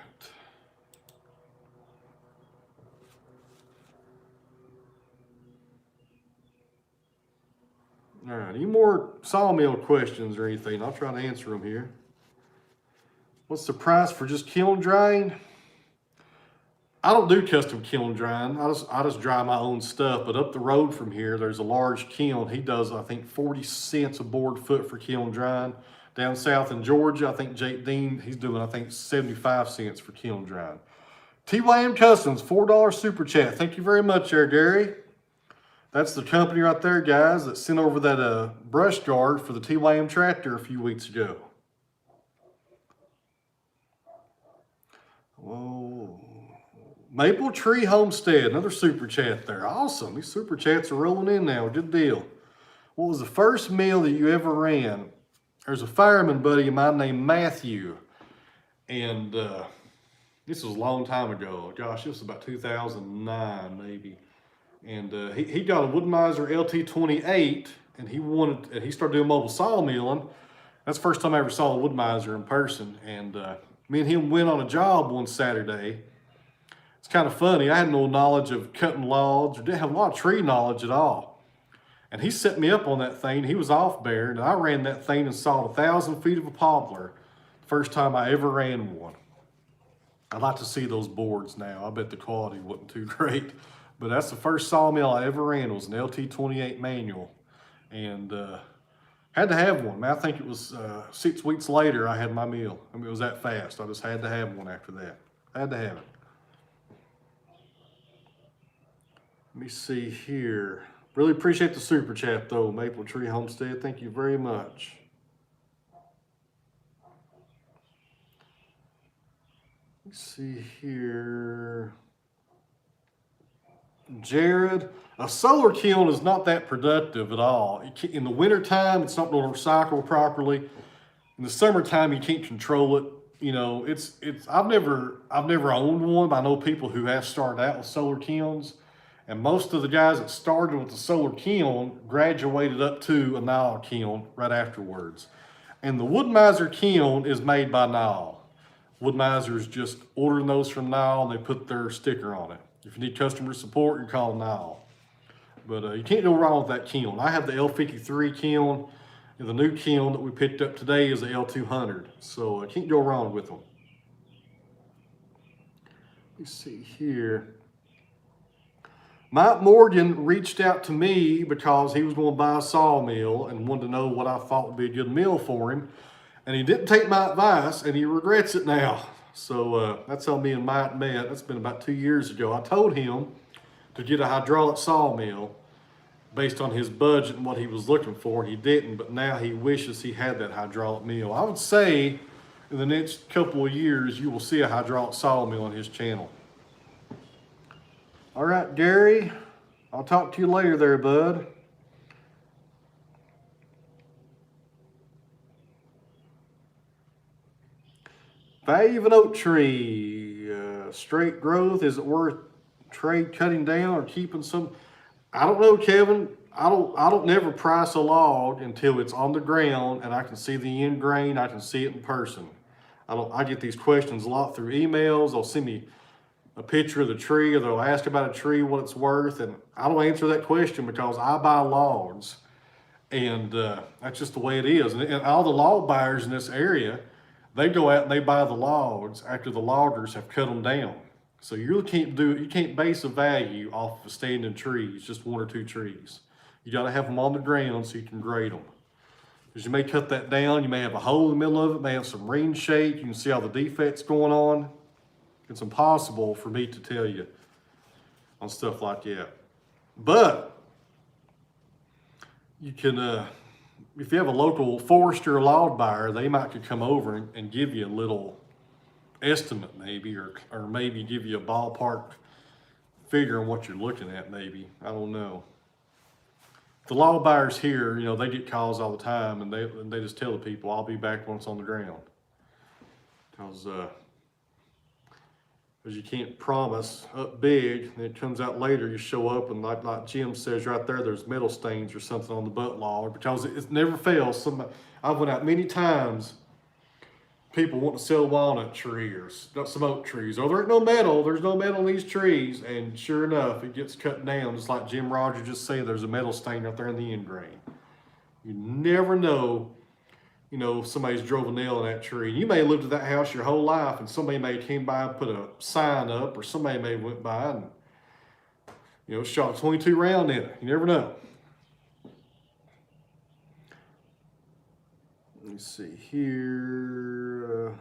All right, any more sawmill questions or anything? I'll try to answer them here. What's the price for just kiln drying? I don't do custom kiln drying. I just dry my own stuff. But up the road from here, there's a large kiln. He does, I think, 40 cents a board foot for kiln drying. Down south in Georgia, I think Jake Dean, he's doing, I think, 75 cents for kiln drying. TYM Customs, $4 super chat. Thank you very much there, Gary. That's the company right there, guys, that sent over that brush guard for the T-Lam tractor a few weeks ago. Whoa. Maple Tree Homestead, another super chat there. Awesome. These super chats are rolling in now. Good deal. What was the first meal that you ever ran? There's a fireman buddy of mine named Matthew. And this was a long time ago. Gosh, this was about 2009 maybe. And he got a Wood-Mizer LT28, and he started doing mobile sawmilling. That's the first time I ever saw a Wood-Mizer in person. And me and him went on a job one Saturday. It's kind of funny. I had no knowledge of cutting logs, or didn't have a lot of tree knowledge at all. And he set me up on that thing. He was off bear, and I ran that thing and sawed 1,000 feet of a poplar. First time I ever ran one. I'd like to see those boards now. I bet the quality wasn't too great. But that's the first sawmill I ever ran. It was an LT28 manual. And had to have one. I think it was 6 weeks later I had my mill. I mean, it was that fast. I just had to have one after that. Had to have it. Let me see here. Really appreciate the super chat though, Maple Tree Homestead. Thank you very much. Let's see here. Jared, a solar kiln is not that productive at all. In the wintertime, it's not going to recycle properly. In the summertime, you can't control it. You know, I've never owned one, but I know people who have started out with solar kilns. And most of the guys that started with the solar kiln graduated up to a Nile kiln right afterwards. And the Wood-Mizer kiln is made by Nile. Wood-Mizer's just ordering those from Nile, and they put their sticker on it. If you need customer support, you call Nile. But you can't go wrong with that kiln. I have the L53 kiln, and the new kiln that we picked up today is the L200. So I can't go wrong with them. Let's see here. Mike Morgan reached out to me because he was going to buy a sawmill and wanted to know what I thought would be a good mill for him. And he didn't take my advice, and he regrets it now. So that's how me and Mike met. That's been about 2 years ago. I told him to get a hydraulic sawmill based on his budget and what he was looking for. He didn't, but now he wishes he had that hydraulic mill. I would say in the next couple of years, you will see a hydraulic sawmill on his channel. All right, Gary, I'll talk to you later there, bud. Value of an oak tree, straight growth, is it worth trade cutting down or keeping some? I don't know, Kevin. I don't never price a log until it's on the ground and I can see the end grain, I can see it in person. I get these questions a lot through emails. They'll send me a picture of the tree, or they'll ask about a tree, what it's worth, and I don't answer that question because I buy logs, and that's just the way it is. And all the log buyers in this area, they go out and they buy the logs after the loggers have cut them down. So you can't base a value off of standing trees, just one or two trees. You got to have them on the ground so you can grade them. Because you may cut that down, you may have a hole in the middle of it, may have some ring shake, you can see all the defects going on. It's impossible for me to tell you on stuff like that. But you can, if you have a local forester or log buyer, they might could come over and give you a little estimate maybe, or maybe give you a ballpark figure on what you're looking at maybe. I don't know. The log buyers here, you know, they get calls all the time, and they just tell the people, I'll be back once on the ground. Because you can't promise up big, and it comes out later, you show up, and like Jim says right there, there's metal stains or something on the butt log, because it never fails. I've went out many times, people want to sell a walnut tree or some oak trees. Oh, there's no metal in these trees, and sure enough, it gets cut down, just like Jim Rogers just said, there's a metal stain right there in the end grain. You never know. You know, if somebody's drove a nail in that tree. You may have lived at that house your whole life, and somebody may have came by and put a sign up, or somebody may have went by and, you know, shot a 22 round in it. You never know. Let me see here.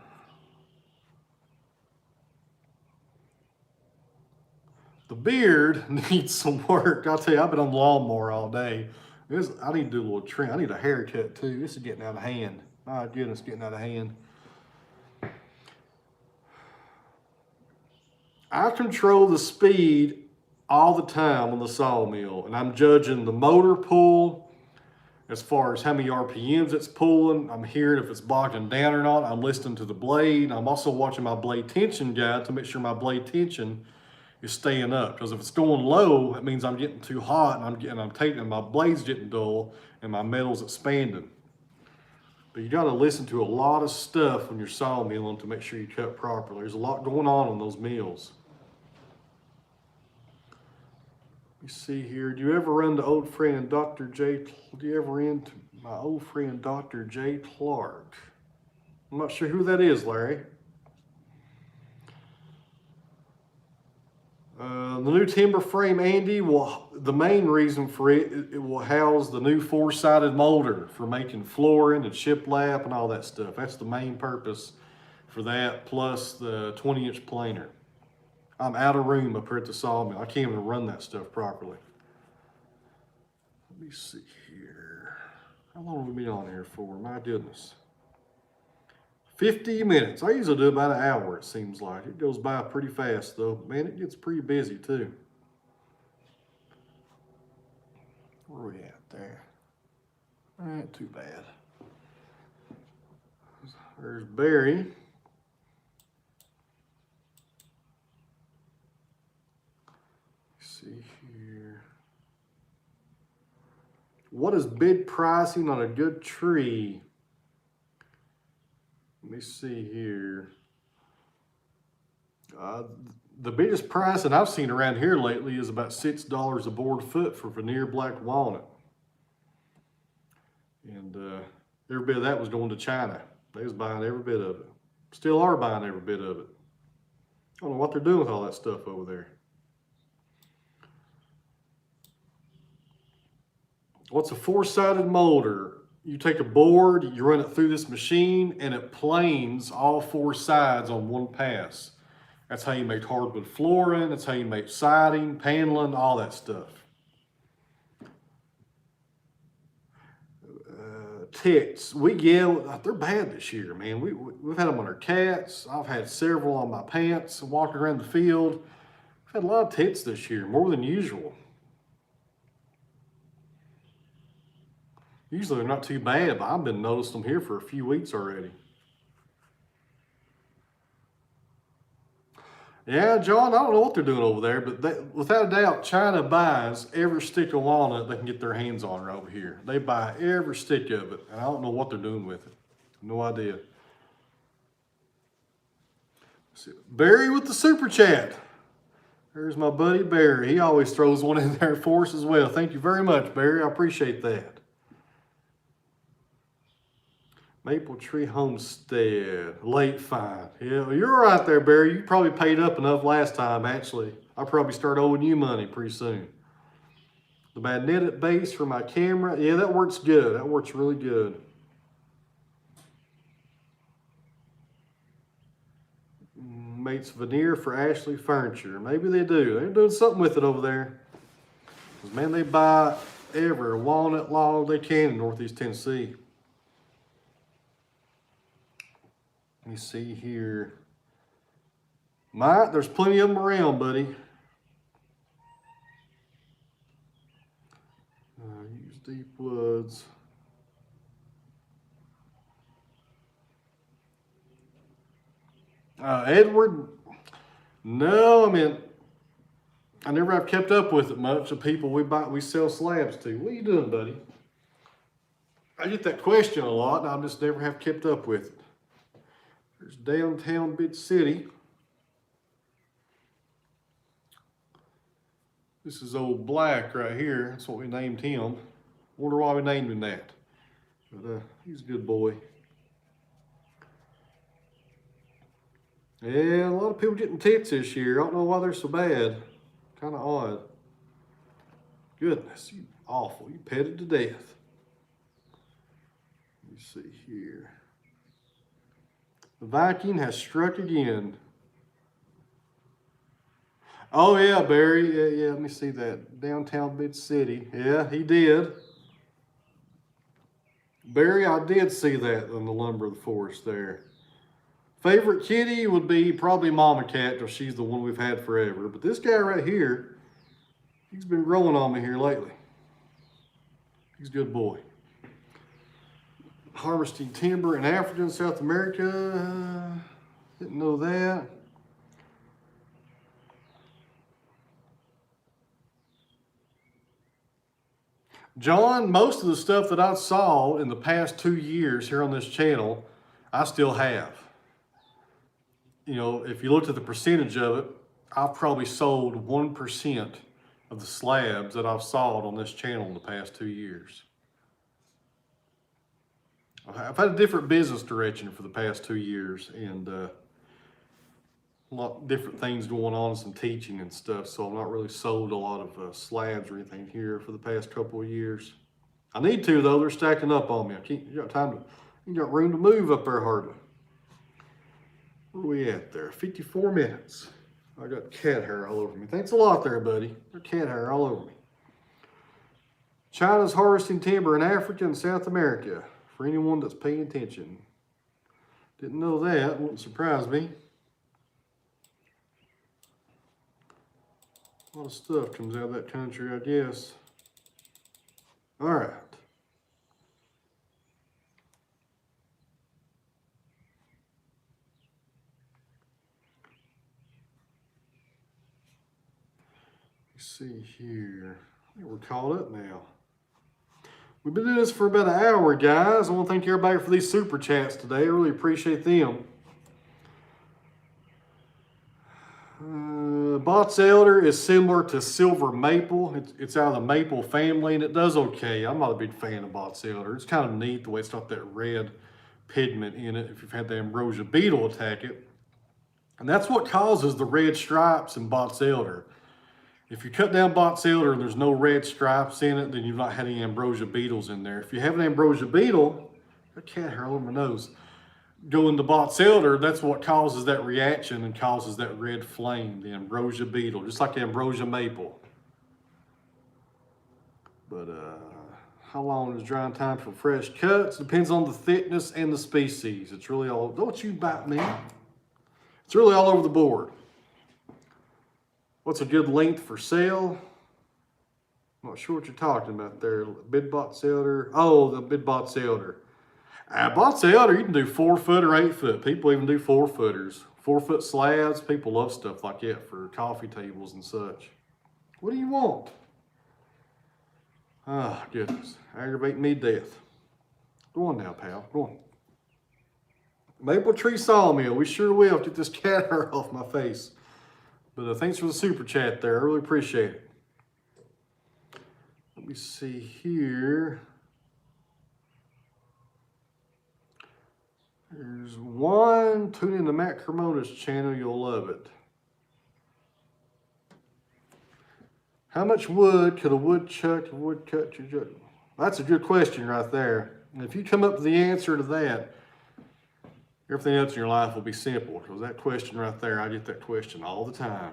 The beard needs some work. I'll tell you, I've been on the lawnmower all day. I need to do a little trim. I need a haircut too. This is getting out of hand. My goodness, getting out of hand. I control the speed all the time on the sawmill, and I'm judging the motor pull as far as how many RPMs it's pulling. I'm hearing if it's bogging down or not. I'm listening to the blade. I'm also watching my blade tension guide to make sure my blade tension is staying up, because if it's going low, it means I'm getting too hot, and my blade's getting dull and my metal's expanding. But you got to listen to a lot of stuff when you're sawmilling to make sure you cut properly. There's a lot going on those mills. Let me see here. Do you ever run to old friend Dr. J? Do you ever run to my old friend Dr. J. Clark? I'm not sure who that is, Larry. The new timber frame, Andy, the main reason for it will house the new 4-sided molder for making flooring and shiplap and all that stuff. That's the main purpose for that, plus the 20-inch planer. I'm out of room up here at the sawmill. I can't even run that stuff properly. Let me see here. How long have we been on here for? My goodness. 50 minutes. I usually do about an hour, it seems like. It goes by pretty fast, though. Man, it gets pretty busy, too. Where are we at there? Ain't too bad. There's Barry. Let's see here. What is bid pricing on a good tree? Let me see here. The biggest price that I've seen around here lately is about $6 a board foot for veneer black walnut. And every bit of that was going to China. They was buying every bit of it. Still are buying every bit of it. I don't know what they're doing with all that stuff over there. What's a 4-sided molder? You take a board, you run it through this machine, and it planes all 4 sides on one pass. That's how you make hardwood flooring, that's how you make siding, paneling, all that stuff. Ticks, they're bad this year, man. We've had them on our cats. I've had several on my pants, walking around the field. We've had a lot of ticks this year, more than usual. Usually they're not too bad, but I've been noticing them here for a few weeks already. Yeah, John, I don't know what they're doing over there, but without a doubt, China buys every stick of walnut they can get their hands on right over here. They buy every stick of it, and I don't know what they're doing with it. No idea. Barry with the super chat. There's my buddy Barry. He always throws one in there for us as well. Thank you very much, Barry. I appreciate that. Maple Tree Homestead, late fine. Yeah, you're right there, Barry. You probably paid up enough last time, actually. I'll probably start owing you money pretty soon. The magnetic base for my camera. Yeah, that works good. That works really good. Mates veneer for Ashley Furniture. Maybe they do. They're doing something with it over there. Because, man, they buy every walnut log they can in Northeast Tennessee. Let me see here. Mike, there's plenty of them around, buddy. Use deep woods. Edward, no, I mean, I never have kept up with it much. The people we sell slabs to. What are you doing, buddy? I get that question a lot, and I just never have kept up with it. There's downtown Big City. This is old Black right here. That's what we named him. Wonder why we named him that. But he's a good boy. Yeah, a lot of people getting ticks this year. I don't know why they're so bad. Kind of odd. Goodness, you awful. You petted to death. Let me see here. The Viking has struck again. Oh yeah, Barry. Yeah, yeah. Let me see that. Downtown Big City. Yeah, he did. Barry, I did see that in the lumber of the forest there. Favorite kitty would be probably Mama Cat, because she's the one we've had forever. But this guy right here, he's been growing on me here lately. He's a good boy. Harvesting timber in Africa and South America. Didn't know that. John, most of the stuff that I saw in the past 2 years here on this channel, I still have. You know, if you looked at the percentage of it, I've probably sold 1% of the slabs that I've sawed on this channel in the past 2 years. I've had a different business direction for the past 2 years, and a lot of different things going on, some teaching and stuff, so I've not really sold a lot of slabs or anything here for the past couple of years. I need to, though. They're stacking up on me. I can't, you got room to move up there hardly. Where are we at there? 54 minutes. I got cat hair all over me. Thanks a lot there, buddy. Got cat hair all over me. China's harvesting timber in Africa and South America, for anyone that's paying attention. Didn't know that. Wouldn't surprise me. A lot of stuff comes out of that country, I guess. All right. Let's see here. I think we're caught up now. We've been doing this for about an hour, guys. I want to thank everybody for these super chats today. I really appreciate them. Box elder is similar to silver maple. It's out of the maple family, and it does okay. I'm not a big fan of box elder. It's kind of neat the way it's got that red pigment in it if you've had the ambrosia beetle attack it. And that's what causes the red stripes in box elder. If you cut down box elder and there's no red stripes in it, then you've not had any ambrosia beetles in there. If you have an ambrosia beetle, got cat hair all over my nose, go into box elder, that's what causes that reaction and causes that red flame, the ambrosia beetle, just like the ambrosia maple. But how long is drying time for fresh cuts? Depends on the thickness and the species. It's really all, don't you bite me. It's really all over the board. What's a good length for sale? I'm not sure what you're talking about there. Bid box elder. Oh, the bid box elder. Box elder, you can do 4 foot or 8 foot. People even do 4 footers. 4 foot slabs. People love stuff like that for coffee tables and such. What do you want? Ah, oh, goodness. Aggravating me to death. Go on now, pal. Go on. Maple Tree Sawmill. We sure will. Get this cat hair off my face. But thanks for the super chat there. I really appreciate it. Let me see here. There's one. Tune in to Matt Cremona's channel. You'll love it. How much wood could a woodchuck woodcut? That's a good question right there. And if you come up with the answer to that, everything else in your life will be simple, because that question right there, I get that question all the time.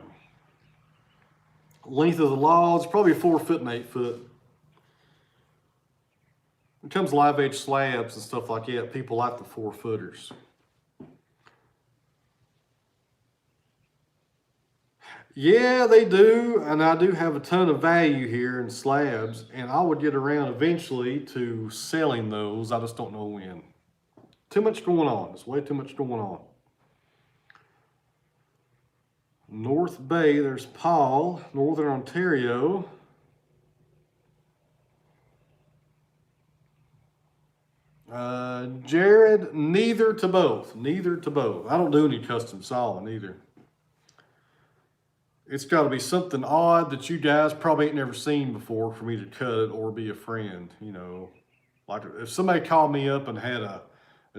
Length of the logs, probably 4 foot and 8 foot. When it comes to live edge slabs and stuff like that, people like the 4 footers. Yeah, they do, and I do have a ton of value here in slabs, and I would get around eventually to selling those. I just don't know when. Too much going on. There's way too much going on. North Bay, there's Paul, Northern Ontario. Jared, neither to both. Neither to both. I don't do any custom sawing either. It's got to be something odd that you guys probably ain't never seen before for me to cut it or be a friend, you know. Like if somebody called me up and had a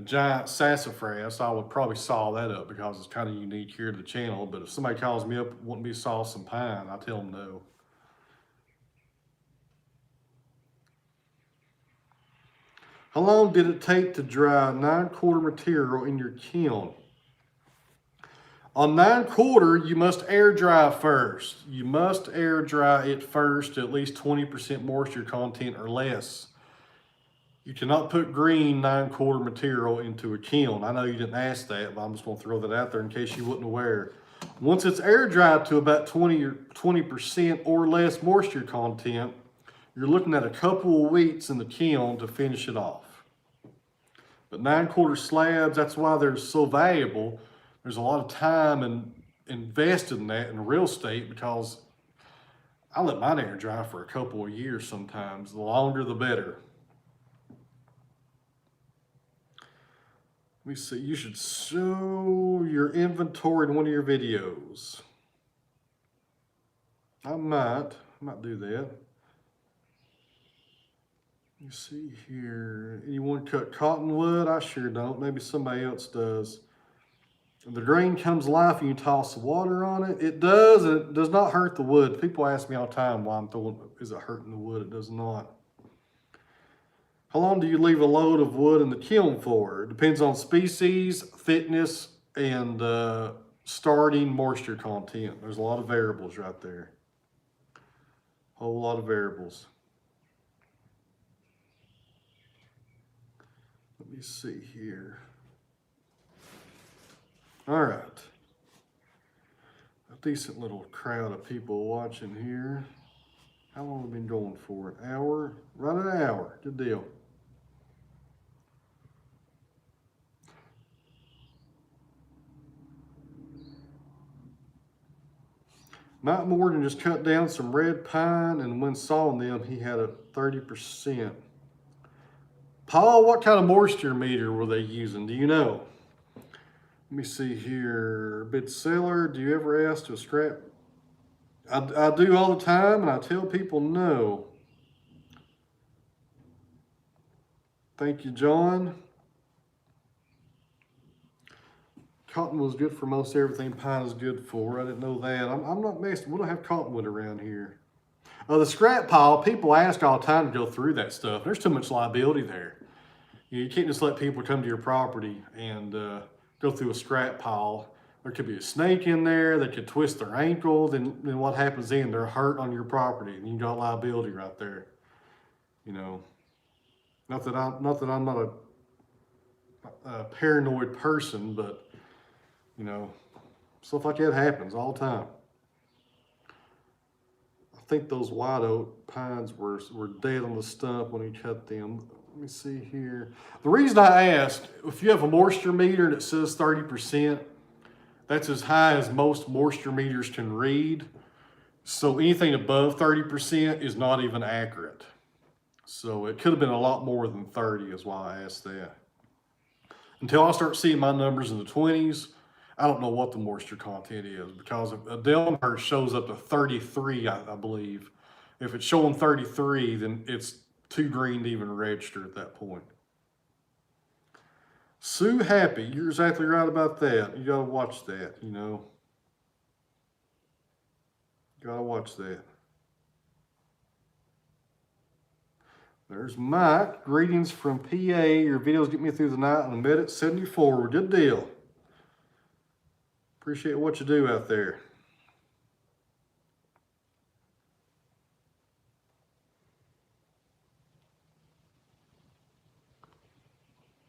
giant sassafras, I would probably saw that up because it's kind of unique here to the channel. But if somebody calls me up wanting me to saw some pine, I tell them no. How long did it take to dry 9/4 material in your kiln? On 9/4, you must air dry first. You must air dry it first to at least 20% moisture content or less. You cannot put green 9/4 material into a kiln. I know you didn't ask that, but I'm just gonna throw that out there in case you wasn't aware. Once it's air dried to about 20% or less moisture content, you're looking at a couple of weeks in the kiln to finish it off. But 9/4 slabs, that's why they're so valuable. There's a lot of time invested in that in real estate, because I let mine air dry for a couple of years sometimes. The longer, the better. Let me see, you should show your inventory in one of your videos. I might do that. Let me see here. Anyone cut cottonwood? I sure don't. Maybe somebody else does. The grain comes alive and you toss the water on it. It does, and it does not hurt the wood. People ask me all the time why I'm throwing, is it hurting the wood? It does not. How long do you leave a load of wood in the kiln for? It depends on species, thickness, and starting moisture content. There's a lot of variables right there. Whole lot of variables. Let me see here. All right. A decent little crowd of people watching here. How long have we been going for? An hour? Right at an hour. Good deal. Mike Morgan just cut down some red pine, and when sawing them, he had a 30%. Paul, what kind of moisture meter were they using? Do you know? Let me see here. Bid seller, do you ever ask to a scrap? I do all the time, and I tell people no. Thank you, John. Cotton was good for most everything pine is good for. I didn't know that. I'm not messing. We don't have cottonwood around here. The scrap pile, people ask all the time to go through that stuff. There's too much liability there. You can't just let people come to your property and go through a scrap pile. There could be a snake in there. They could twist their ankle. Then what happens then? They're hurt on your property, and you got liability right there. You know, not that I'm not a paranoid person, but you know, stuff like that happens all the time. I think those white oak pines were dead on the stump when he cut them. Let me see here. The reason I asked, if you have a moisture meter and it says 30%, that's as high as most moisture meters can read. So anything above 30% is not even accurate. So it could have been a lot more than 30 is why I asked that. Until I start seeing my numbers in the 20s, I don't know what the moisture content is, because if a Delmer shows up to 33, I believe. If it's showing 33, then it's too green to even register at that point. Sue Happy, you're exactly right about that. You gotta watch that, you know. You gotta watch that. There's Mike. Greetings from PA. Your videos get me through the night on a Med at 74. Good deal. Appreciate what you do out there.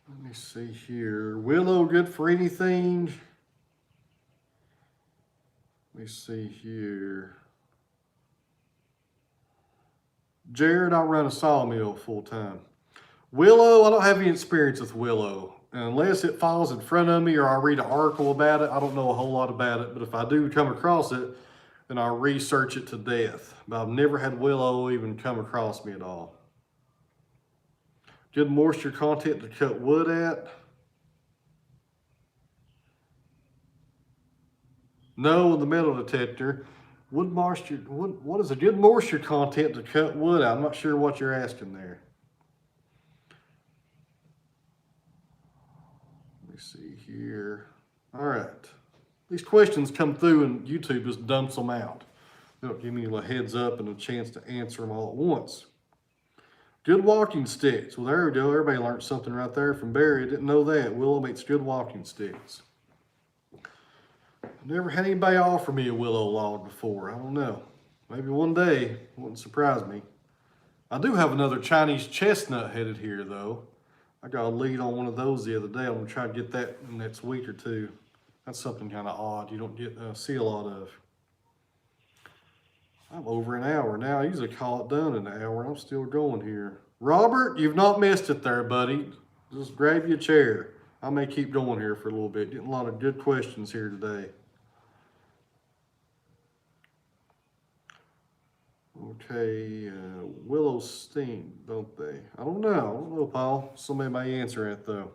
Let me see here. Willow good for anything? Let me see here. Jared, I run a sawmill full time. Willow, I don't have any experience with willow. Unless it falls in front of me or I read an article about it, I don't know a whole lot about it. But if I do come across it, then I'll research it to death. But I've never had willow even come across me at all. Good moisture content to cut wood at. No, with the metal detector. Wood moisture, what is a good moisture content to cut wood out? I'm not sure what you're asking there. Let me see here. All right. These questions come through and YouTube just dumps them out. They don't give me a heads up and a chance to answer them all at once. Good walking sticks. Well, there we go. Everybody learned something right there from Barry. I didn't know that. Willow makes good walking sticks. Never had anybody offer me a willow log before. I don't know. Maybe one day. Wouldn't surprise me. I do have another Chinese chestnut headed here though. I got a lead on one of those the other day. I'm gonna try to get that in the next week or two. That's something kind of odd you don't get see a lot of. I'm over an hour now. I usually call it done in an hour. I'm still going here. Robert, you've not missed it there, buddy. Just grab you a chair. I may keep going here for a little bit. Getting a lot of good questions here today. Okay, willows sting, don't they? I don't know, Paul. Somebody may answer it though.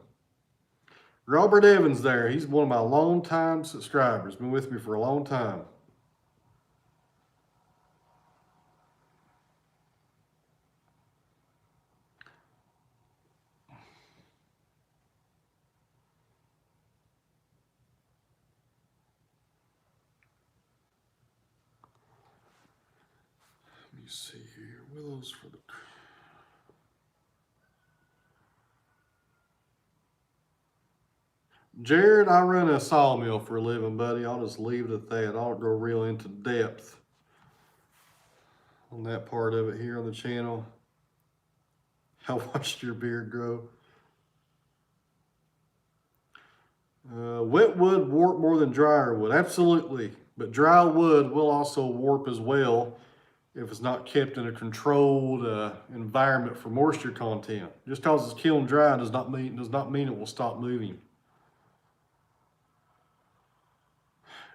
Robert Evans there. He's one of my long-time subscribers. Been with me for a long time. Let me see here. Willows for the... Jared, I run a sawmill for a living, buddy. I'll just leave it at that. I don't go real into depth on that part of it here on the channel. I watched your beard grow. Wet wood warp more than drier wood. Absolutely. But dry wood will also warp as well if it's not kept in a controlled environment for moisture content. Just because it's kiln dry does not mean it will stop moving.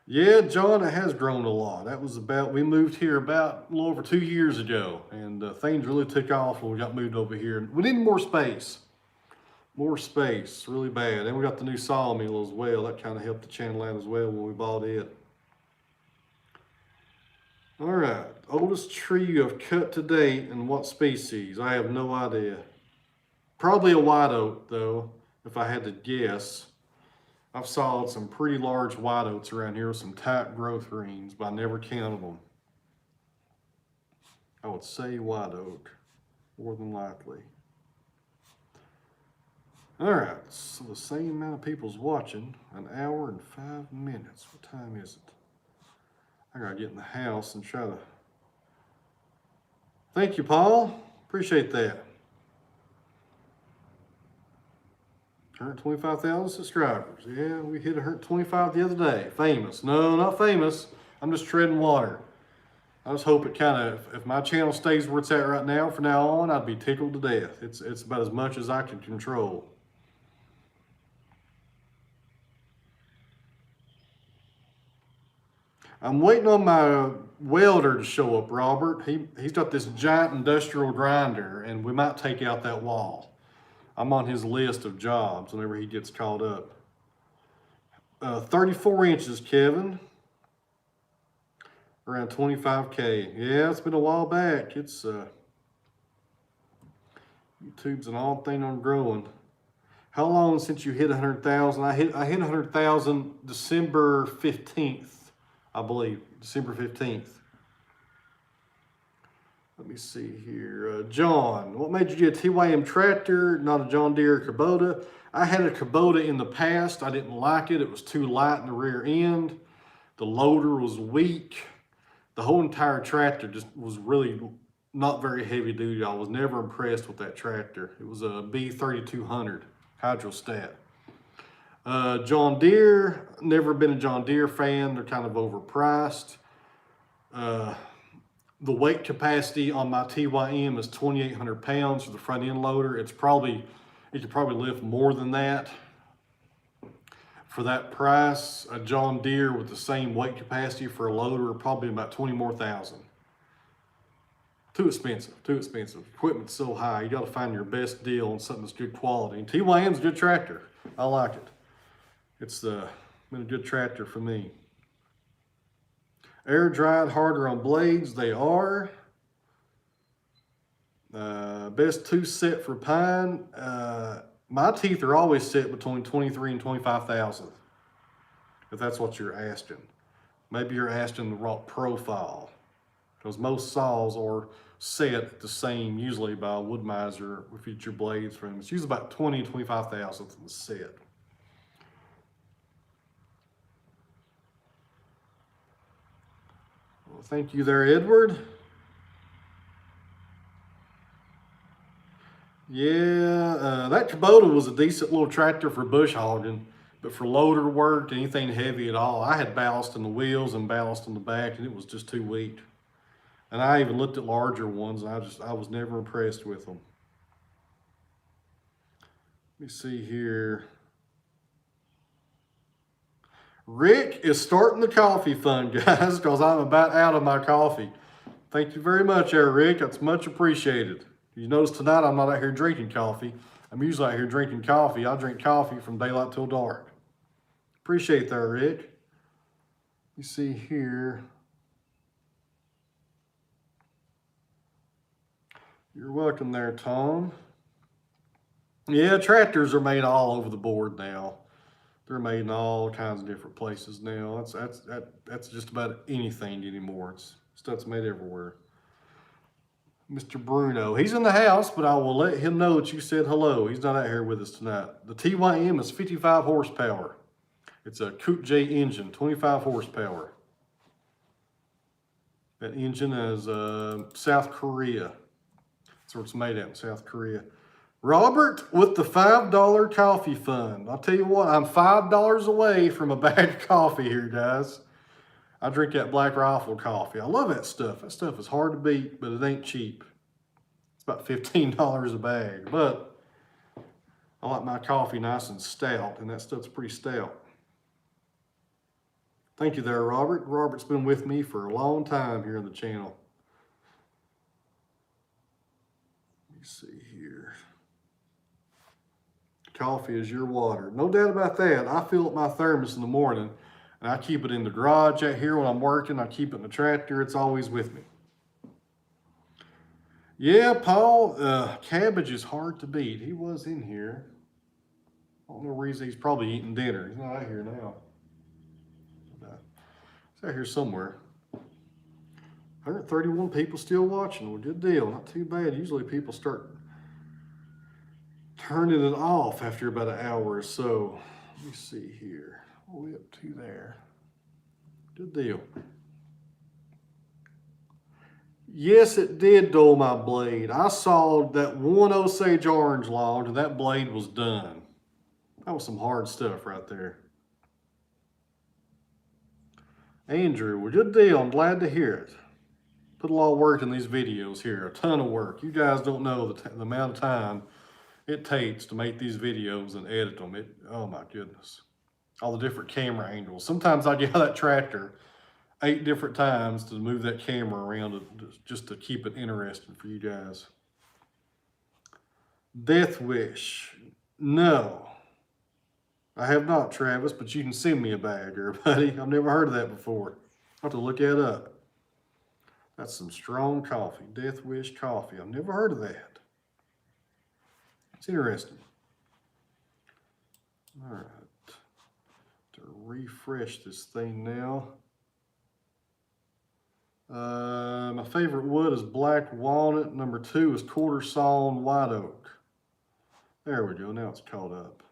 Yeah, John, it has grown a lot. That was we moved here about a little over 2 years ago, and things really took off when we got moved over here. We needed more space. More space, really bad. And we got the new sawmill as well. That kind of helped the channel out as well when we bought it. All right, oldest tree you have cut to date and what species? I have no idea. Probably a white oak though, if I had to guess. I've sawed some pretty large white oaks around here with some tight growth rings, but I never counted them. I would say white oak, more than likely. All right, so the same amount of people's watching, 1 hour and 5 minutes. What time is it? I gotta get in the house and try to... Thank you, Paul. Appreciate that. 125,000 subscribers. Yeah, we hit 125 the other day. Famous. No, not famous. I'm just treading water. I just hope it kind of, if my channel stays where it's at right now, from now on, I'd be tickled to death. It's about as much as I can control. I'm waiting on my welder to show up, Robert. He's got this giant industrial grinder, and we might take out that wall. I'm on his list of jobs whenever he gets called up. 34 inches, Kevin. Around 25K. Yeah, it's been a while back. It's YouTube's an odd thing on growing. How long since you hit 100,000? I hit 100,000 December 15th, I believe. December 15th. Let me see here. John, what made you get a TYM tractor, not a John Deere Kubota? I had a Kubota in the past. I didn't like it. It was too light in the rear end. The loader was weak. The whole entire tractor just was really not very heavy duty. I was never impressed with that tractor. It was a B3200 Hydrostat. John Deere, never been a John Deere fan. They're kind of overpriced. The weight capacity on my TYM is 2,800 pounds for the front end loader. It could probably lift more than that. For that price, a John Deere with the same weight capacity for a loader, probably about 20 more thousand. Too expensive, too expensive. Equipment's so high, you gotta find your best deal on something that's good quality. And TYM's a good tractor. I like it. It's been a good tractor for me. Air dried harder on blades, they are. Best tooth set for pine. My teeth are always set between 23 and 25,000. If that's what you're asking. Maybe you're asking the wrong profile. Because most saws are set the same usually by a Wood-Mizer with future blades from them. It's usually about 20 to 25,000 in the set. Well, thank you there, Edward. Yeah, that Kubota was a decent little tractor for bush hogging, but for loader work, anything heavy at all, I had ballast in the wheels and ballast in the back, and it was just too weak. And I even looked at larger ones, and I was never impressed with them. Let me see here. Rick is starting the coffee fund, guys, because I'm about out of my coffee. Thank you very much, there, Rick. That's much appreciated. You notice tonight I'm not out here drinking coffee. I'm usually out here drinking coffee. I drink coffee from daylight till dark. Appreciate that, Rick. You see here. You're welcome there, Tom. Yeah, tractors are made all over the board now. They're made in all kinds of different places now. That's just about anything anymore. Stuff's made everywhere. Mr. Bruno, he's in the house, but I will let him know that you said hello. He's not out here with us tonight. The TYM is 55 horsepower. It's a Coupe J engine, 25 horsepower. That engine is South Korea. That's where it's made at, in South Korea. Robert with the $5 coffee fund. I'll tell you what, I'm $5 away from a bag of coffee here, guys. I drink that Black Rifle coffee. I love that stuff. That stuff is hard to beat, but it ain't cheap. It's about $15 a bag, but I like my coffee nice and stout, and that stuff's pretty stout. Thank you there, Robert. Robert's been with me for a long time here on the channel. Let me see here. Coffee is your water. No doubt about that. I fill up my thermos in the morning, and I keep it in the garage out here when I'm working. I keep it in the tractor. It's always with me. Yeah, Paul, cabbage is hard to beat. He was in here. I don't know where he's probably eating dinner. He's not out here now. He's out here somewhere. 131 people still watching. Well, good deal. Not too bad. Usually people start turning it off after about an hour or so. Let me see here. All the way up to there. Good deal. Yes, it did dull my blade. I saw that one Osage orange log, and that blade was done. That was some hard stuff right there. Andrew, well, good deal. I'm glad to hear it. Put a lot of work in these videos here, a ton of work. You guys don't know the amount of time it takes to make these videos and edit them. Oh my goodness. All the different camera angles. Sometimes I get out of that tractor 8 different times to move that camera around just to keep it interesting for you guys. Death Wish. No, I have not, Travis, but you can send me a bag, everybody. I've never heard of that before. I'll have to look that up. That's some strong coffee. Death Wish coffee. I've never heard of that. It's interesting. All right. To refresh this thing now. My favorite wood is black walnut. Number 2 is quarter sawn white oak. There we go. Now it's caught up.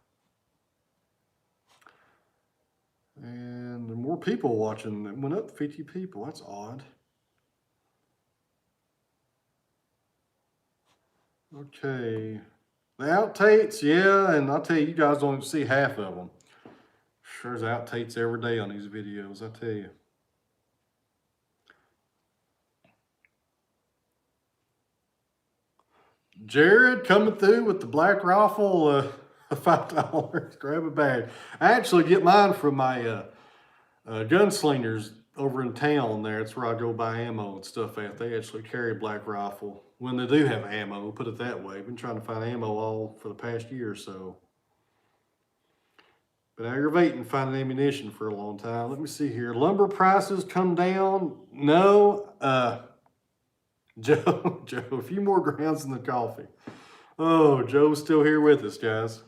And there are more people watching. It went up 50 people. That's odd. Okay. The outtakes, yeah, and I'll tell you, you guys don't even see half of them. Sure, there's outtakes every day on these videos, I tell you. Jared coming through with the Black Rifle, $5. Grab a bag. I actually get mine from my gunslingers over in town there. It's where I go buy ammo and stuff at. They actually carry Black Rifle when they do have ammo, put it that way. I've been trying to find ammo all for the past year or so. Been aggravating finding ammunition for a long time. Let me see here. Lumber prices come down. No, Joe, a few more grounds in the coffee. Oh, Joe's still here with us, guys.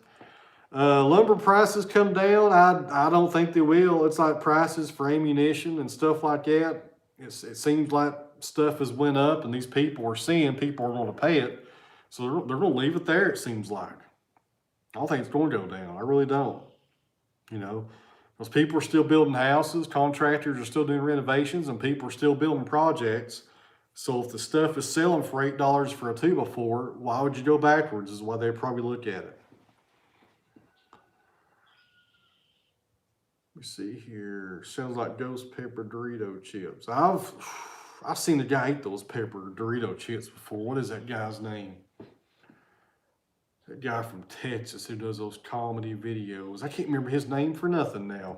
Lumber prices come down. I don't think they will. It's like prices for ammunition and stuff like that. It seems like stuff has went up, and these people are seeing people are going to pay it. So they're going to leave it there, it seems like. I don't think it's going to go down. I really don't. You know, Because people are still building houses, contractors are still doing renovations, and people are still building projects. So if the stuff is selling for $8 for a 2x4, why would you go backwards is why they probably look at it. Let me see here. Sounds like ghost pepper Dorito chips. I've seen a guy eat those pepper Dorito chips before. What is that guy's name? That guy from Texas who does those comedy videos. I can't remember his name for nothing now.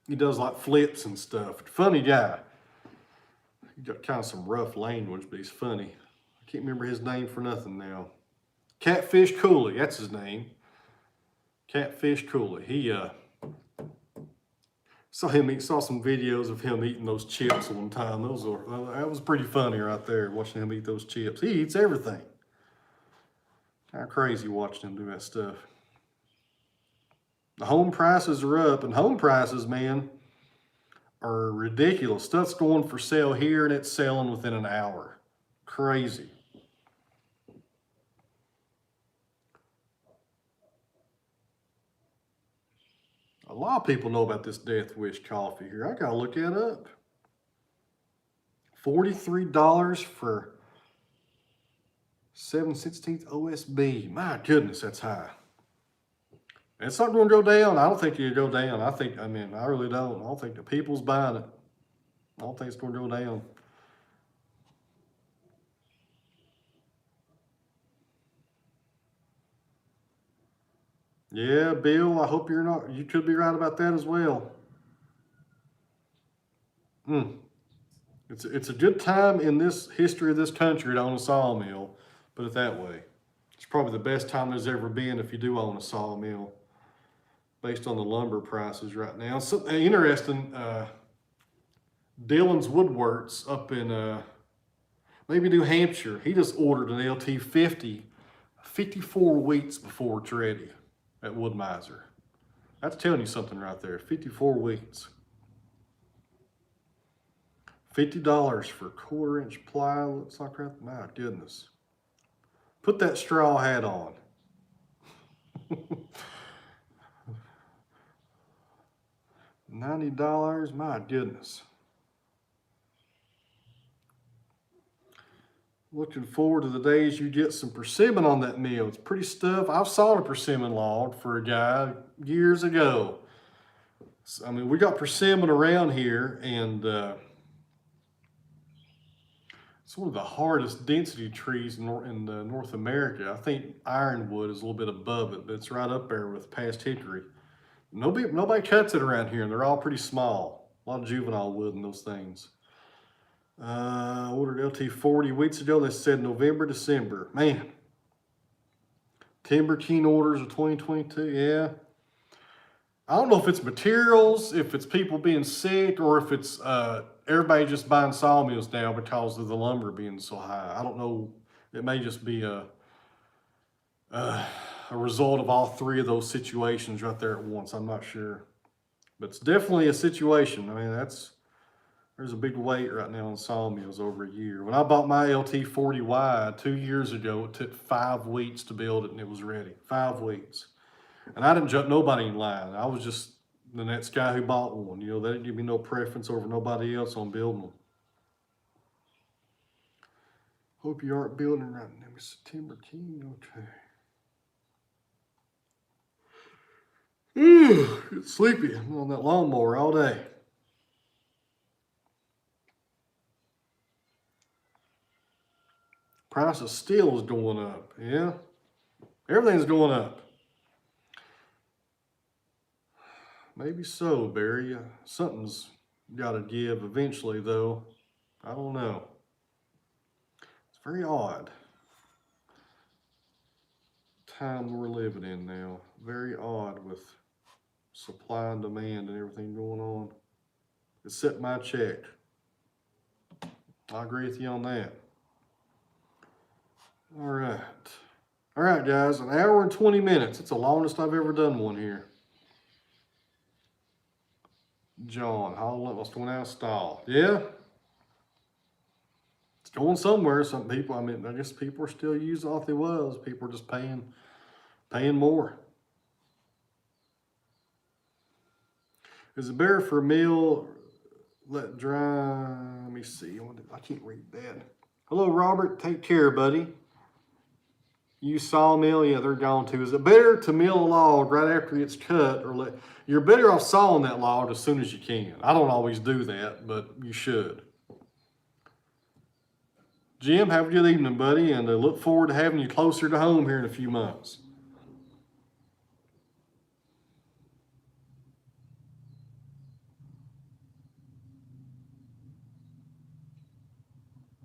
He does like flips and stuff. Funny guy. He got kind of some rough language, but he's funny. I can't remember his name for nothing now. Catfish Cooley, that's his name. Catfish Cooley. He saw some videos of him eating those chips one time. That was pretty funny right there, watching him eat those chips. He eats everything. Kind of crazy watching him do that stuff. The home prices are up, and home prices, man, are ridiculous. Stuff's going for sale here, and it's selling within an hour. Crazy. A lot of people know about this Death Wish coffee here. I gotta look it up. $43 for 7/16 OSB. My goodness, that's high. It's not going to go down. I don't think it'll go down. I really don't. I don't think the people's buying it. I don't think it's going to go down. Yeah, Bill, I hope you could be right about that as well. It's a good time in this history of this country to own a sawmill, put it that way. It's probably the best time there's ever been if you do own a sawmill, based on the lumber prices right now. So interesting, Dylan's Woodworks up in maybe New Hampshire, he just ordered an LT50 54 weeks before it's ready at Woodmiser. That's telling you something right there. 54 weeks. $50 for 1/4-inch ply. Looks like that. My goodness. Put that straw hat on. $90. My goodness. Looking forward to the days you get some persimmon on that mill. It's pretty stuff. I've sawed a persimmon log for a guy years ago. So, I mean, we got persimmon around here, and it's one of the hardest density trees in North America. I think ironwood is a little bit above it, but it's right up there with past hickory. Nobody cuts it around here, and they're all pretty small. A lot of juvenile wood in those things. Ordered LT40 weeks ago. They said November, December. Man. Timber King orders of 2022. Yeah. I don't know if it's materials, if it's people being sick, or if it's everybody just buying sawmills now because of the lumber being so high. I don't know. It may just be a result of all three of those situations right there at once. I'm not sure. But it's definitely a situation. I mean, there's a big wait right now on sawmills over a year. When I bought my LT40 wide 2 years ago, it took 5 weeks to build it and it was ready. 5 weeks. And I didn't jump nobody in line. I was just the next guy who bought one. You know, they didn't give me no preference over nobody else on building them. Hope you aren't building right now, Mr. Timber King. Okay. Get sleepy. I'm on that lawnmower all day. Price of steel is going up. Yeah. Everything's going up. Maybe so, Barry. Something's got to give eventually, though. I don't know. It's very odd. Time we're living in now. Very odd with supply and demand and everything going on. Except my check. I agree with you on that. All right, guys. 1 hour and 20 minutes. It's the longest I've ever done one here. John, how long was going out of style? Yeah. It's going somewhere. Some people, I mean, I guess people are still using off they was. People are just paying more. Is it better for a meal? Let dry. Let me see. I can't read that. Hello, Robert. Take care, buddy. You Sawmill, yeah, they're gone too. Is it better to mill a log right after it's cut, or you're better off sawing that log as soon as you can? I don't always do that, but you should. Jim, have a good evening, buddy, and look forward to having you closer to home here in a few months.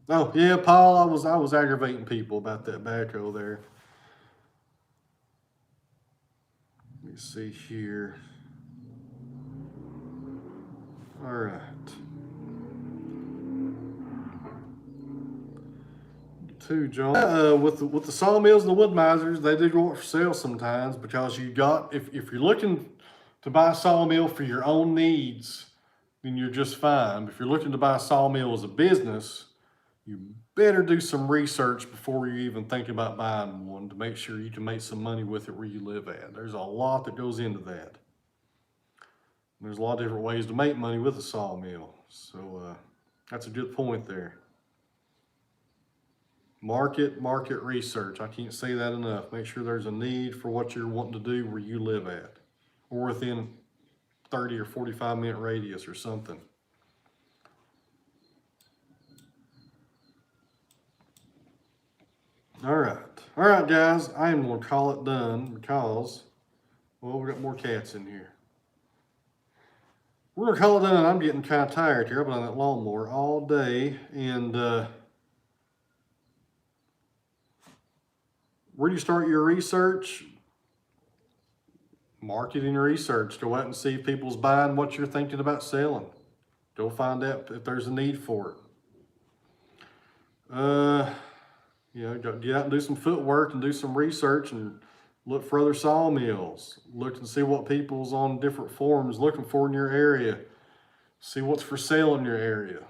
Oh yeah, Paul, I was aggravating people about that backhoe there. Let me see here. All right. Too, John. With the sawmills and the wood misers, they do go up for sale sometimes because if you're looking to buy a sawmill for your own needs, then you're just fine. But if you're looking to buy a sawmill as a business, you better do some research before you even think about buying one to make sure you can make some money with it where you live at. There's a lot that goes into that. There's a lot of different ways to make money with a sawmill. So that's a good point there. Market research. I can't say that enough. Make sure there's a need for what you're wanting to do where you live at, or within 30 or 45-minute radius or something. All right, guys. I am going to call it done because, well, we got more cats in here. We're going to call it done. I'm getting kind of tired here. I've been on that lawnmower all day, and where do you start your research? Marketing research. Go out and see if people's buying what you're thinking about selling. Go find out if there's a need for it. Get out and do some footwork and do some research and look for other sawmills. Look and see what people's on different forums looking for in your area. See what's for sale in your area.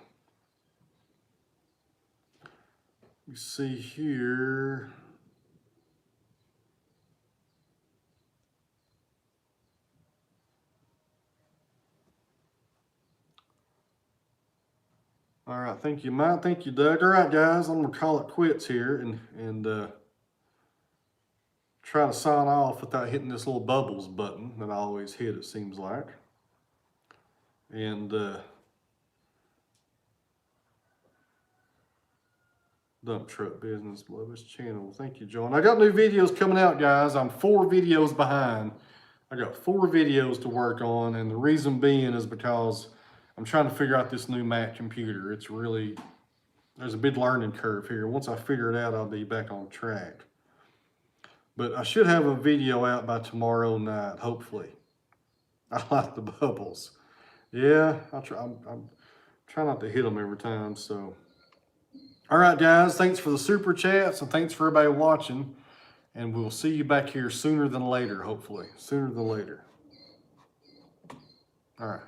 You see here. All right, thank you, Mike. Thank you, Doug. All right, guys, I'm gonna call it quits here and try to sign off without hitting this little bubbles button that I always hit, it seems like. And dump truck business, love this channel. Thank you, John. I got new videos coming out, guys. I'm 4 videos behind. I got 4 videos to work on, and the reason being is because I'm trying to figure out this new Mac computer. It's really, there's a big learning curve here. Once I figure it out, I'll be back on track. But I should have a video out by tomorrow night, hopefully. I like the bubbles. Yeah, I'm trying not to hit them every time, so. All right, guys, thanks for the super chats, and thanks for everybody watching. And we'll see you back here sooner than later, hopefully. Sooner than later. All right.